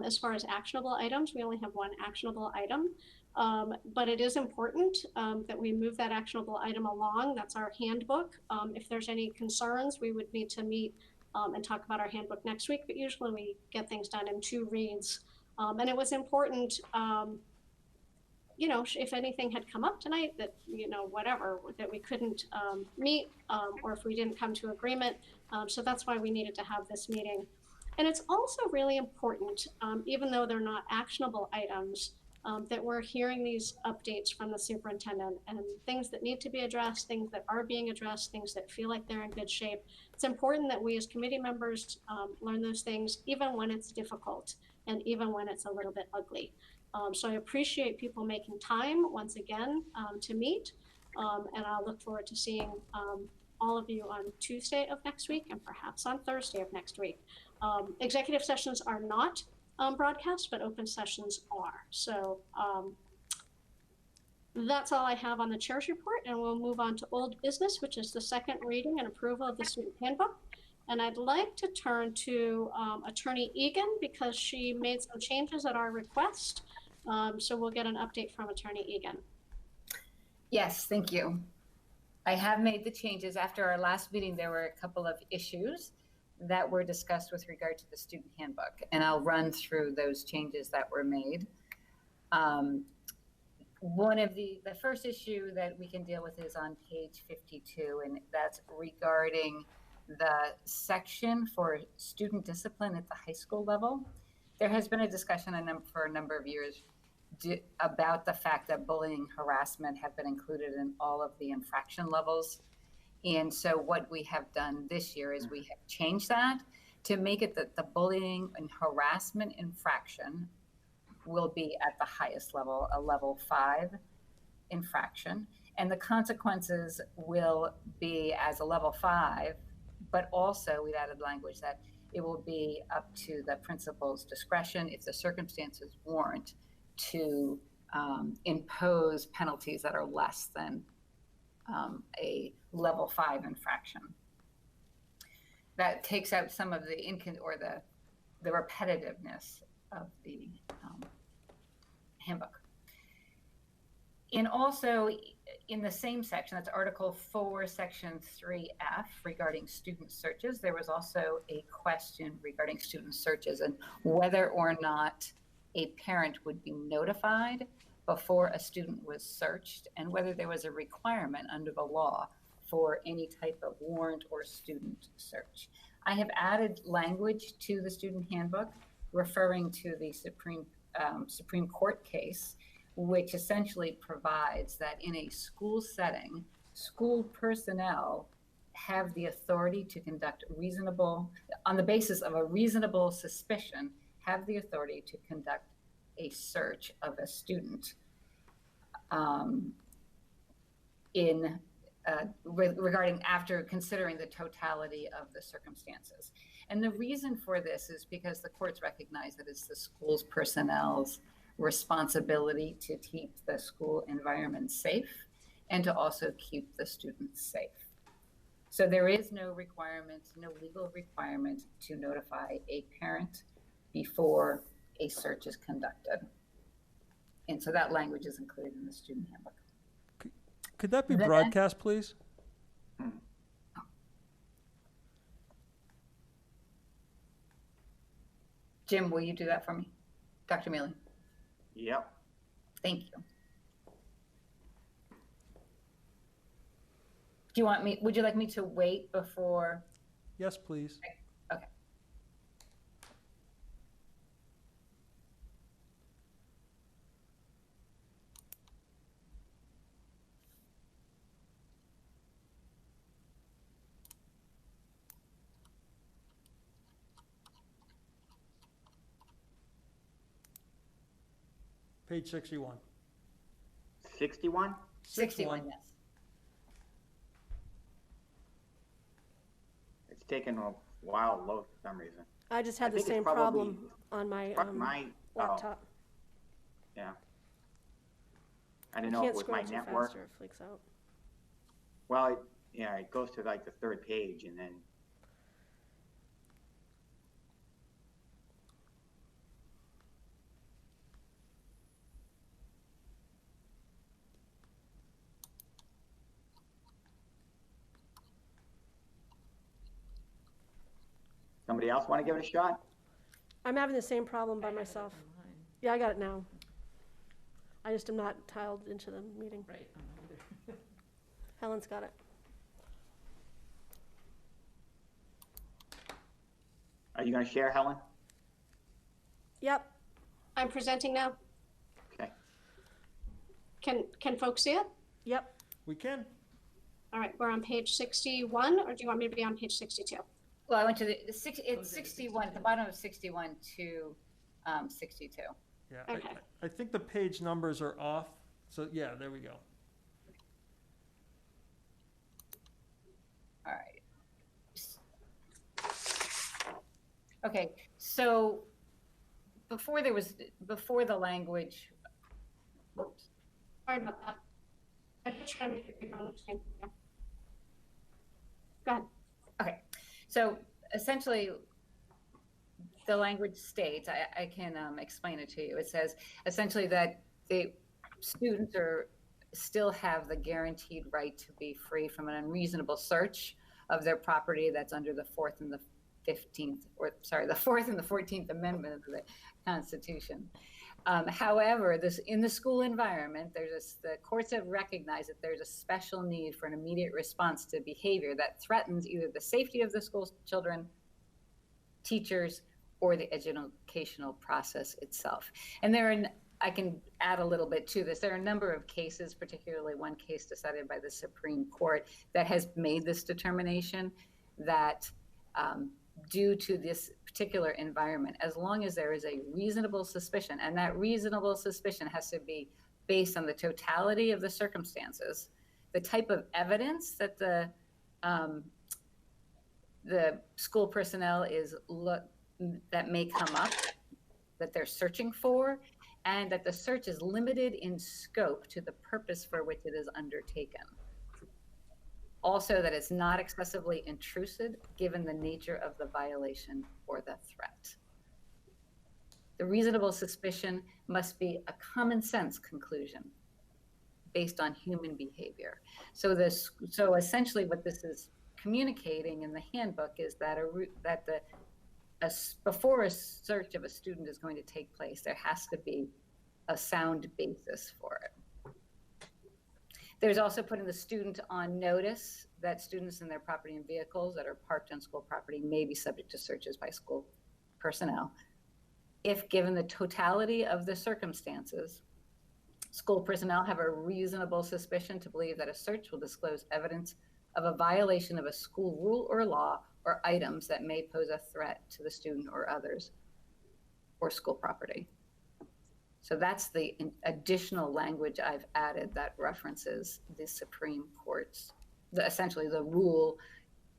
as far as actionable items. We only have one actionable item, but it is important that we move that actionable item along. That's our handbook. If there's any concerns, we would need to meet and talk about our handbook next week, but usually we get things done in 2 reads. And it was important, if anything had come up tonight that, whatever, that we couldn't meet, or if we didn't come to agreement. So that's why we needed to have this meeting. And it's also really important, even though they're not actionable items, that we're hearing these updates from the superintendent and things that need to be addressed, things that are being addressed, things that feel like they're in good shape. It's important that we as committee members learn those things, even when it's difficult and even when it's a little bit ugly. So I appreciate people making time once again to meet, and I'll look forward to seeing all of you on Tuesday of next week and perhaps on Thursday of next week. Executive sessions are not broadcast, but open sessions are. So that's all I have on the chair's report, and we'll move on to old business, which is the second reading and approval of the student handbook. And I'd like to turn to Attorney Egan because she made some changes at our request. So we'll get an update from Attorney Egan. Yes, thank you. I have made the changes. After our last meeting, there were a couple of issues that were discussed with regard to the student handbook, and I'll run through those changes that were made. One of the first issue that we can deal with is on page 52, and that's regarding the section for student discipline at the high school level. There has been a discussion for a number of years about the fact that bullying, harassment have been included in all of the infraction levels. And so what we have done this year is we have changed that to make it that the bullying and harassment infraction will be at the highest level, a level 5 infraction. And the consequences will be as a level 5, but also we've added language that it will be up to the principal's discretion if the circumstances warrant to impose penalties that are less than a level 5 infraction. That takes out some of the the repetitiveness of the handbook. And also in the same section, that's Article 4, Section 3F, regarding student searches, there was also a question regarding student searches and whether or not a parent would be notified before a student was searched and whether there was a requirement under the law for any type of warrant or student search. I have added language to the student handbook referring to the Supreme Court case, which essentially provides that in a school setting, school personnel have the authority to conduct on the basis of a reasonable suspicion, have the authority to conduct a search of a student regarding after considering the totality of the circumstances. And the reason for this is because the courts recognize that it's the school's personnel's responsibility to keep the school environment safe and to also keep the students safe. So there is no legal requirement to notify a parent before a search is conducted. And so that language is included in the student handbook. Could that be broadcast, please? Jim, will you do that for me? Dr. Mealy? Yep. Thank you. Would you like me to wait before? Yes, please. Okay. Page 61. 61? 61, yes. It's taken a while to load for some reason. I just had I the think it's same probably- problem on my My, laptop. yeah. I didn't know if it was my Can't scroll too network. fast or it flicks out. Well, it goes to like the 3rd page and then. Somebody else want to give it a shot? I'm having the same problem by myself. Yeah, I got it now. I just am not tiled into the meeting. Right. Helen's got it. Are you going to share, Helen? Yep. I'm presenting now. Okay. Can folks see it? Yep. We can. All right, we're on page 61, or do you want me to be on page 62? Well, I went to it's 61, at the bottom of 61 to 62. Yeah. Okay. I think the page numbers are off. So yeah, there we go. Okay, so before the language, whoops, Sorry about that. I'm just trying to figure out what's going on. Go ahead. okay, so essentially, the language states, I can explain it to you. It says essentially that the students still have the guaranteed right to be free from an unreasonable search of their property that's under the 4th and the 15th, or sorry, the 4th and the 14th Amendment of the Constitution. However, in the school environment, the courts have recognized that there's a special need for an immediate response to behavior that threatens either the safety of the school children, teachers, or the educational process itself. And I can add a little bit to this. There are a number of cases, particularly one case decided by the Supreme Court, that has made this determination that due to this particular environment, as long as there is a reasonable suspicion, and that reasonable suspicion has to be based on the totality of the circumstances, the type of evidence that the school personnel that may come up, that they're searching for, and that the search is limited in scope to the purpose for which it is undertaken. Also, that it's not excessively intrusive given the nature of the violation or the threat. The reasonable suspicion must be a common sense conclusion based on human behavior. So essentially what this is communicating in the handbook is that before a search of a student is going to take place, there has to be a sound basis for it. There's also putting the student on notice that students and their property and vehicles that are parked on school property may be subject to searches by school personnel. If given the totality of the circumstances, school personnel have a reasonable suspicion to believe that a search will disclose evidence of a violation of a school rule or law or items that may pose a threat to the student or others or school property. So that's the additional language I've added that references the Supreme Court's, essentially the rule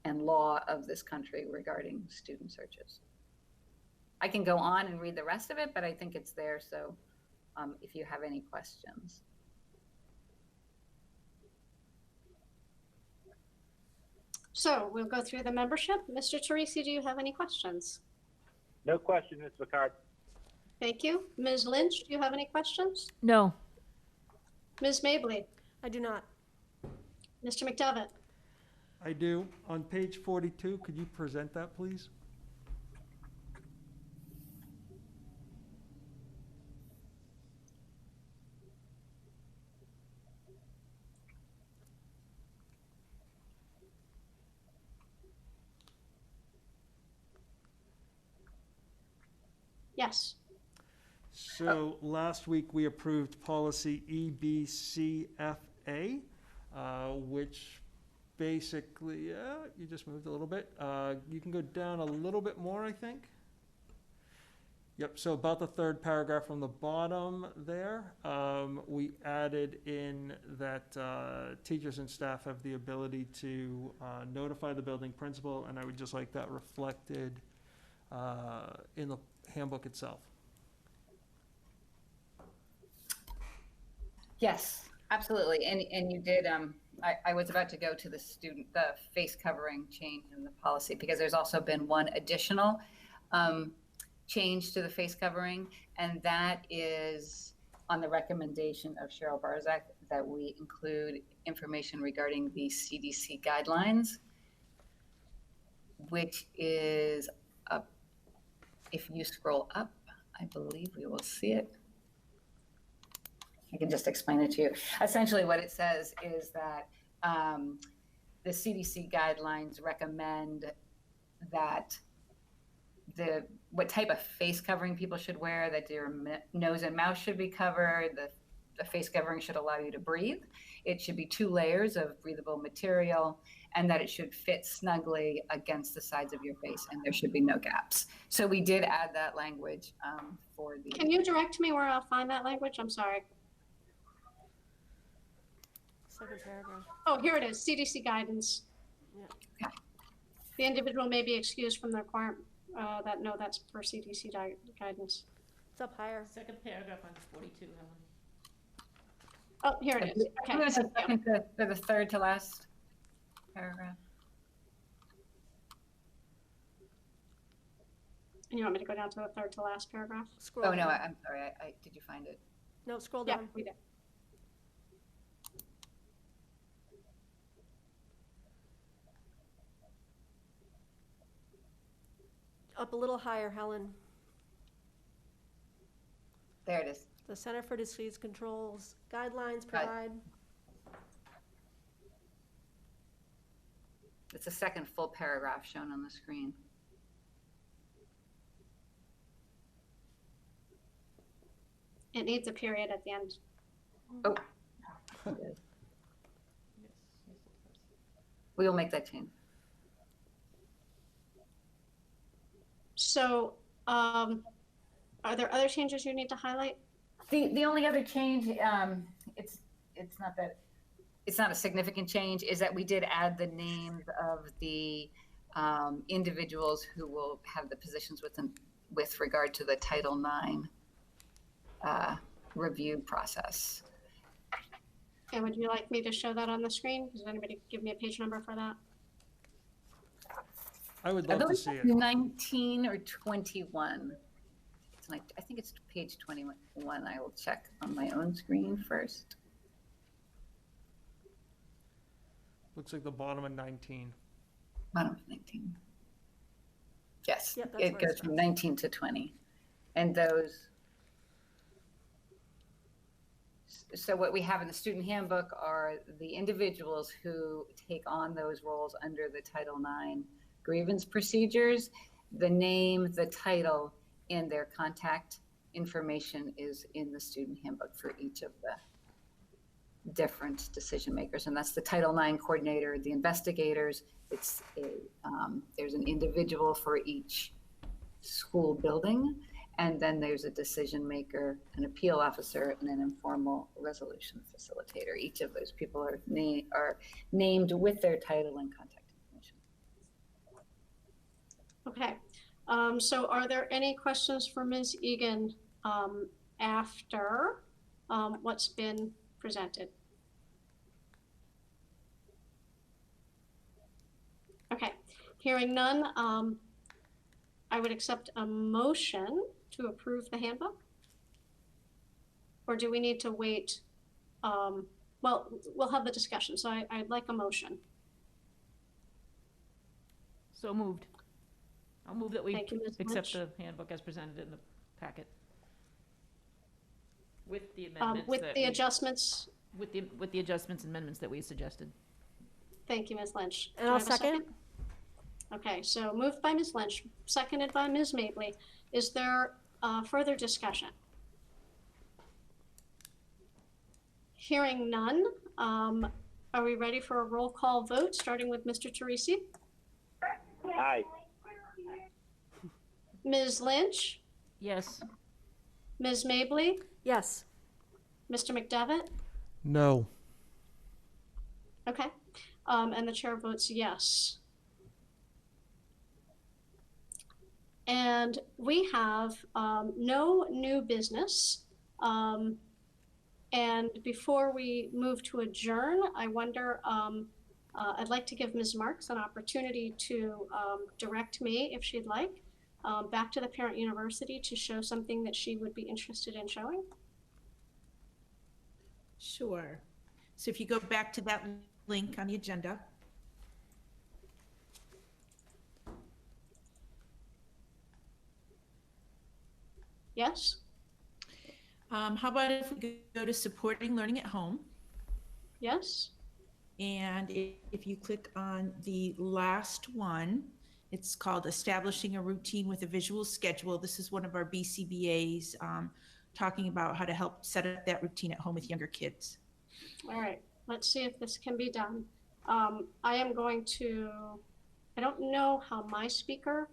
and law of this country regarding student searches. I can go on and read the rest of it, but I think it's there, so if you have any questions. So we'll go through the membership. Mr. Teresi, do you have any questions? No question, Ms. Picard. Thank you. Ms. Lynch, do you have any questions? No. Ms. Mably? I do not. Mr. McDevitt? I do. On page 42, could you present that, please? Yes. So last week we approved policy EBCFA, which basically, you just moved a little bit. You can go down a little bit more, I think. Yep, so about the third paragraph from the bottom there, we added in that teachers and staff have the ability to notify the building principal, and I would just like that reflected in the handbook itself. Yes, absolutely. And you did, I was about to go to the face covering change in the policy, because there's also been one additional change to the face covering, and that is on the recommendation of Cheryl Barzak that we include information regarding the CDC guidelines, which is up. If you scroll up, I believe we will see it. I can just explain it to you. Essentially what it says is that the CDC guidelines recommend that what type of face covering people should wear, that your nose and mouth should be covered, the face covering should allow you to breathe, it should be 2 layers of breathable material, and that it should fit snugly against the sides of your face, and there should be no gaps. So we did add that language for the... Can you direct me where I'll find that language? I'm sorry. Second paragraph. Oh, here it is, CDC guidance. Yeah. Okay. The individual may be excused from the No, that's per CDC guidance. It's up higher. Second paragraph on 42, Helen. Oh, here it is. I think Okay, it's the second to the third to last paragraph. and you want me to go down to the third to last paragraph? Scroll Oh, no, down. I'm sorry. Did you find it? No, scroll Yeah, down. we did. Up a little higher, Helen. There it is. The Center for Disease Control's guidelines provide. It's the second full paragraph shown on the screen. It needs a period at the end. Oh. We will make that change. So, are there other changes you need to highlight? The only other change, it's not a significant change, is that we did add the names of the individuals who will have the positions with regard to the Title IX review process. And would you like me to show that on the screen? Does anybody give me a page number for that? I would I love to believe see it's it. 19 or 21. I think it's page 21. I will check on my own screen first. Looks like the bottom of 19. Bottom of 19. Yes, Yep, that's it where it goes from 19 to 20. And those, so what we have in the student handbook are the individuals who take on those roles under the Title IX grievance procedures. The name, the title, and their contact information is in the student handbook for each of the different decision makers. And that's the Title IX coordinator, the investigators. There's an individual for each school building. And then there's a decision maker, an appeal officer, and an informal resolution facilitator. Each of those people are named with their title and contact information. Okay. So are there any questions for Ms. Egan after what's been presented? Okay. Hearing none, I would accept a motion to approve the handbook? Or do we need to wait? Well, we'll have the discussion, so I'd like a motion. So moved. I'll move that we Thank you, Ms. accept Lynch. the handbook as presented in the packet. With the amendments With that the we- adjustments, With the adjustments and amendments that we suggested. thank you, Ms. Lynch. And Do I I'll have a second. Okay, so moved by Ms. Lynch, seconded by Ms. Mably. Is there further discussion? Hearing none, are we ready for a roll call vote, starting with Mr. Teresi? Aye. Ms. Lynch? Yes. Ms. Mably? Yes. Mr. McDevitt? No. Okay, and the chair votes yes. And we have no new business. And before we move to adjourn, I wonder, I'd like to give Ms. Marks an opportunity to direct me, if she'd like, back to the parent university to show something that she would be interested in showing. Sure. So if you go back to that link on the agenda. Yes? How about if we go to supporting learning at home? Yes? And if you click on the last one, it's called Establishing a Routine with a Visual Schedule. This is one of our BCBAs talking about how to help set up that routine at home with younger kids. All right, let's see if this can be done. I am going to, I don't know how my speaker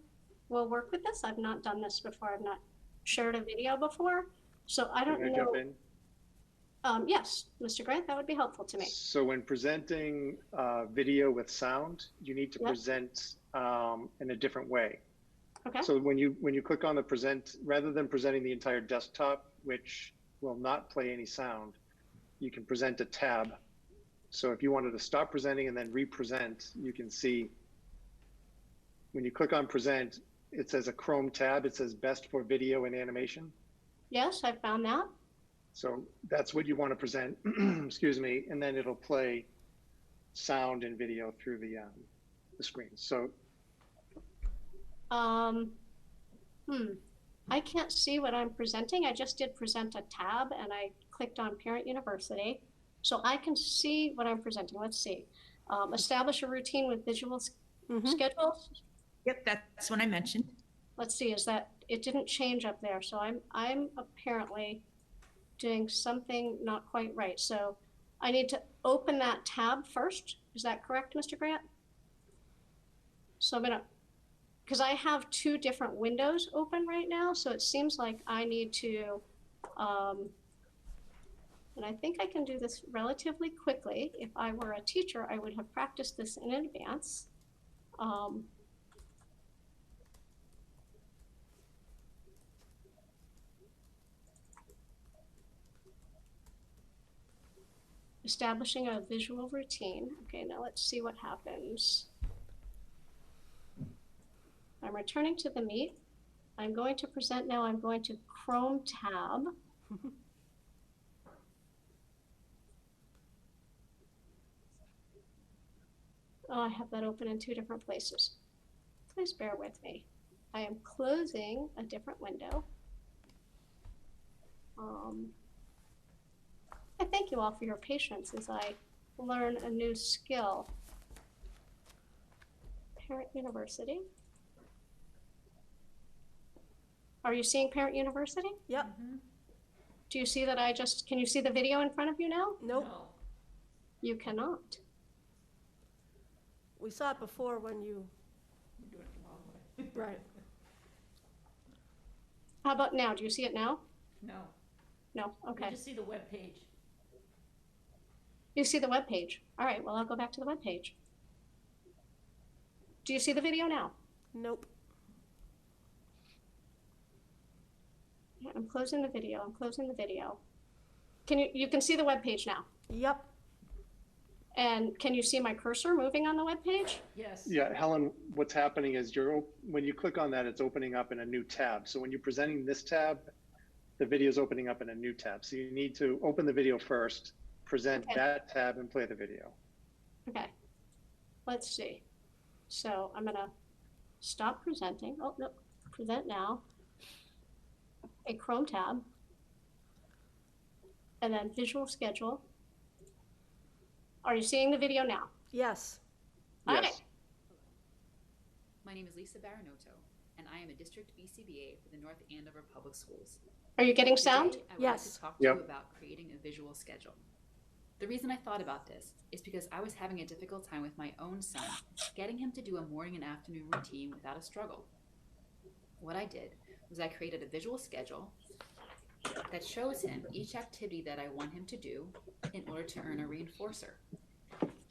will work with this. I've not done this before. I've not shared a video before. So I don't Can I know. jump in? Yes, Mr. Grant, that would be helpful to me. So when presenting video with sound, you need to Yep. present in a different way. Okay, So when you click on the present, rather than presenting the entire desktop, which will not play any sound, you can present a tab. So if you wanted to stop presenting and then re-present, you can see when you click on present, it says a Chrome tab. It says best for video and animation. yes, I found that. So that's what you want to present, excuse me, and then it'll play sound and video through the screen. So I can't see what I'm presenting. I just did present a tab and I clicked on Parent University. So I can see what I'm presenting. Let's see. Establish a routine with visual schedules. Yep, that's what I mentioned. Let's see, is that, it didn't change up there. So I'm apparently doing something not quite right. So I need to open that tab first. Is that correct, Mr. Grant? So I'm gonna, because I have two different windows open right now, so it seems like I need to, and I think I can do this relatively quickly. If I were a teacher, I would have practiced this in advance. Establishing a visual routine. Okay, now let's see what happens. I'm returning to the Meet. I'm going to present now. I'm going to Chrome tab. Oh, I have that open in two different places. Please bear with me. I am closing a different window. I thank you all for your patience as I learn a new skill. Parent University. Are you seeing Parent University? Yep. Do you see that can you see the video in front of you now? Nope. You cannot. We saw it before when you. Right. How about now? Do you see it now? No, No, okay. you just see the web page. You see the web page. All right, well, I'll go back to the web page. Do you see the video now? Nope. Yeah, I'm closing the video. I'm closing the video. You can see the web page now. Yep. And can you see my cursor moving on the web page? Yes. yeah, Helen, what's happening is when you click on that, it's opening up in a new tab. So when you're presenting this tab, the video is opening up in a new tab. So you need to open the video first, present that tab, and play the video. Okay. Let's see. So I'm gonna stop presenting. Oh, no, present now. A Chrome tab. And then visual schedule. Are you seeing the video now? Yes. All Yes. right. My name is Lisa Baronotto, and I am a district BCBA for the North Andover Public Schools. Are you getting sound? Today, I would Yes. like to talk to you about creating a visual schedule. The reason I thought about this is because I was having a difficult time with my own son, getting him to do a morning and afternoon routine without a struggle. What I did was I created a visual schedule that shows him each activity that I want him to do in order to earn a reinforcer.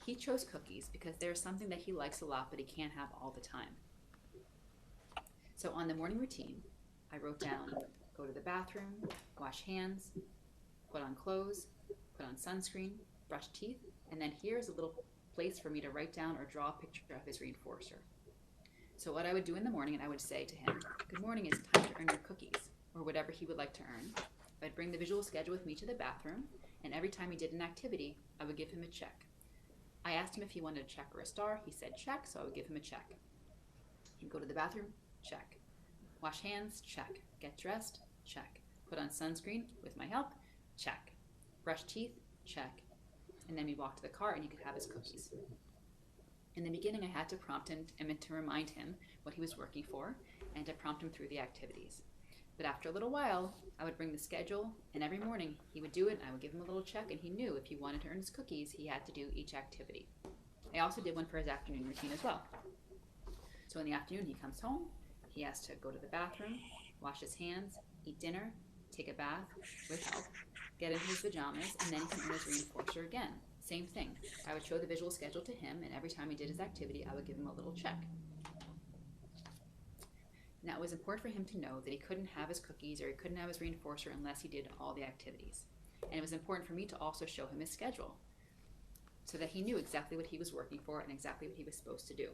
He chose cookies because there's something that he likes a lot but he can't have all the time. So on the morning routine, I wrote down, go to the bathroom, wash hands, put on clothes, put on sunscreen, brush teeth, and then here's a little place for me to write down or draw a picture of his reinforcer. So what I would do in the morning, and I would say to him, good morning, it's time to earn your cookies, or whatever he would like to earn. I'd bring the visual schedule with me to the bathroom, and every time he did an activity, I would give him a check. I asked him if he wanted a check or a star. He said check, so I would give him a check. He'd go to the bathroom, check. Wash hands, check. Get dressed, check. Put on sunscreen with my help, check. Brush teeth, check. And then we walked to the car and he could have his cookies. In the beginning, I had to prompt him and to remind him what he was working for and to prompt him through the activities. But after a little while, I would bring the schedule, and every morning he would do it, and I would give him a little check, and he knew if he wanted to earn his cookies, he had to do each activity. I also did one for his afternoon routine as well. So in the afternoon, he comes home, he has to go to the bathroom, wash his hands, eat dinner, take a bath with help, get into his pajamas, and then he can earn his reinforcer again. Same thing. I would show the visual schedule to him, and every time he did his activity, I would give him a little check. Now, it was important for him to know that he couldn't have his cookies or he couldn't have his reinforcer unless he did all the activities. And it was important for me to also show him his schedule so that he knew exactly what he was working for and exactly what he was supposed to do.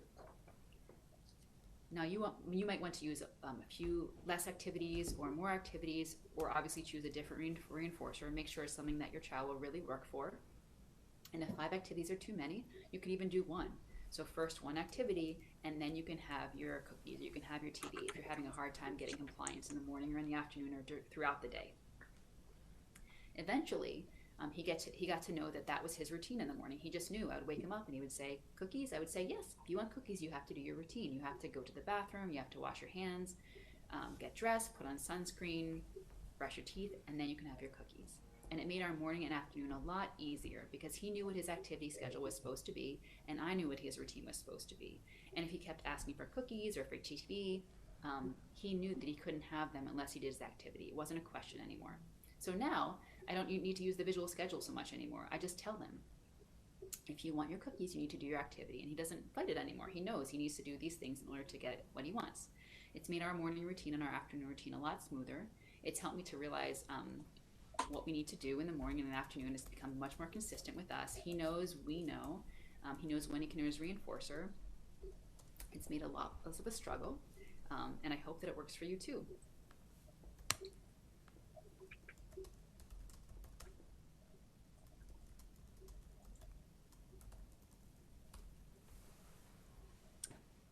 Now, you might want to use a few less activities or more activities, or obviously choose a different reinforcer and make sure it's something that your child will really work for. And if 5 activities are too many, you can even do 1. So first 1 activity, and then you can have your cookies, you can have your TV if you're having a hard time getting compliance in the morning or in the afternoon or throughout the day. Eventually, he got to know that was his routine in the morning. He just knew. I would wake him up and he would say, cookies? I would say, yes. If you want cookies, you have to do your routine. You have to go to the bathroom, you have to wash your hands, get dressed, put on sunscreen, brush your teeth, and then you can have your cookies. And it made our morning and afternoon a lot easier because he knew what his activity schedule was supposed to be, and I knew what his routine was supposed to be. And if he kept asking for cookies or for TV, he knew that he couldn't have them unless he did his activity. It wasn't a question anymore. So now, I don't need to use the visual schedule so much anymore. I just tell him, if you want your cookies, you need to do your activity. And he doesn't fight it anymore. He knows he needs to do these things in order to get what he wants. It's made our morning routine and our afternoon routine a lot smoother. It's helped me to realize what we need to do in the morning and the afternoon has become much more consistent with us. He knows, we know. He knows when he can use reinforcer. It's made a lot less of a struggle. And I hope that it works for you too.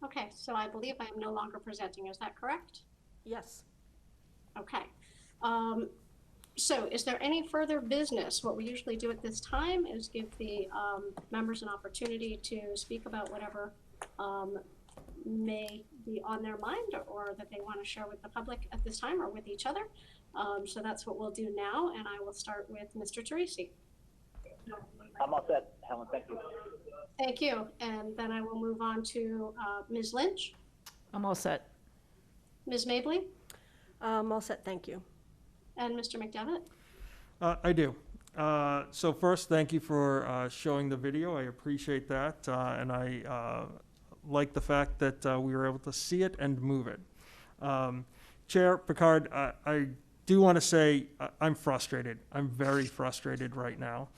Okay, so I believe I am no longer presenting. Is that correct? Yes. Okay. So is there any further business? What we usually do at this time is give the members an opportunity to speak about whatever may be on their mind or that they want to share with the public at this time or with each other. So that's what we'll do now, and I will start with Mr. Teresi. I'm all set, Helen, thank you. Thank you, and then I will move on to Ms. Lynch, I'm all set. Ms. Mabley, All set, thank you. and Mr. McDevitt. I do. So first, thank you for showing the video. I appreciate that, and I like the fact that we were able to see it and move it. Chair Picard, I do want to say I'm frustrated. I'm very frustrated right now.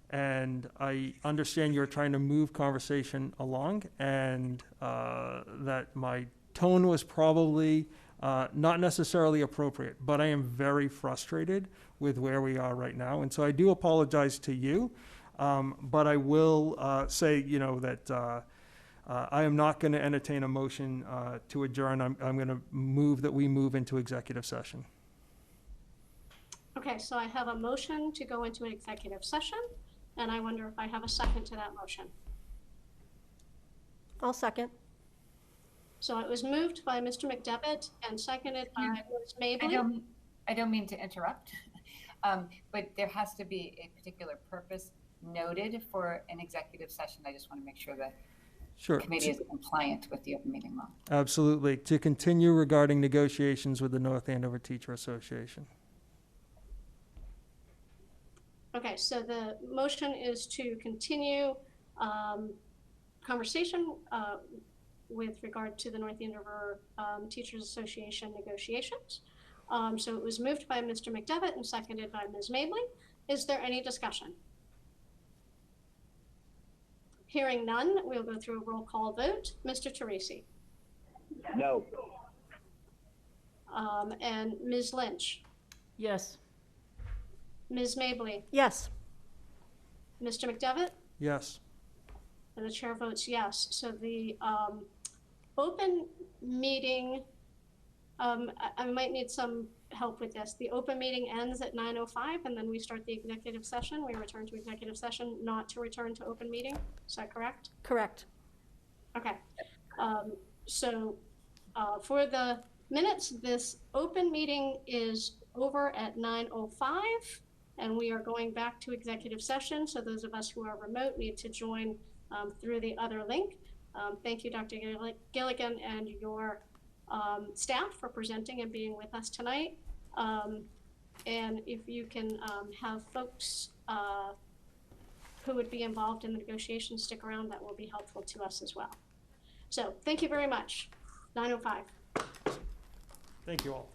And I understand you're trying to move conversation along, and that my tone was probably not necessarily appropriate, but I am very frustrated with where we are right now. And so I do apologize to you, but I will say, that I am not going to entertain a motion to adjourn. I'm going to move that we move into executive session. Okay, so I have a motion to go into an executive session, and I wonder if I have a second to that motion. I'll second. So it was moved by Mr. McDevitt and seconded by Ms. Mabley. I don't mean to interrupt, but there has to be a particular purpose noted for an executive session. I just want to make sure that Sure. the committee is compliant with the open meeting law. Absolutely. To continue regarding negotiations with the North Andover Teacher Association. Okay, so the motion is to continue conversation with regard to the North Andover Teachers Association negotiations. So it was moved by Mr. McDevitt and seconded by Ms. Mabley. Is there any discussion? Hearing none, we'll go through a roll call vote. Mr. Teresi. No. And Ms. Lynch. Yes. Ms. Mabley. Yes. Mr. McDevitt. Yes. And the chair votes yes. So the open meeting, I might need some help with this. The open meeting ends at 9:05 and then we start the executive session. We return to executive session, not to return to open meeting. Is that correct? Correct. Okay. So for the minutes, this open meeting is over at 9:05 and we are going back to executive session. So those of us who are remote need to join through the other link. Thank you, Dr. Gilligan and your staff for presenting and being with us tonight. And if you can have folks who would be involved in the negotiations stick around, that will be helpful to us as well. So thank you very much. 9:05. Thank you all.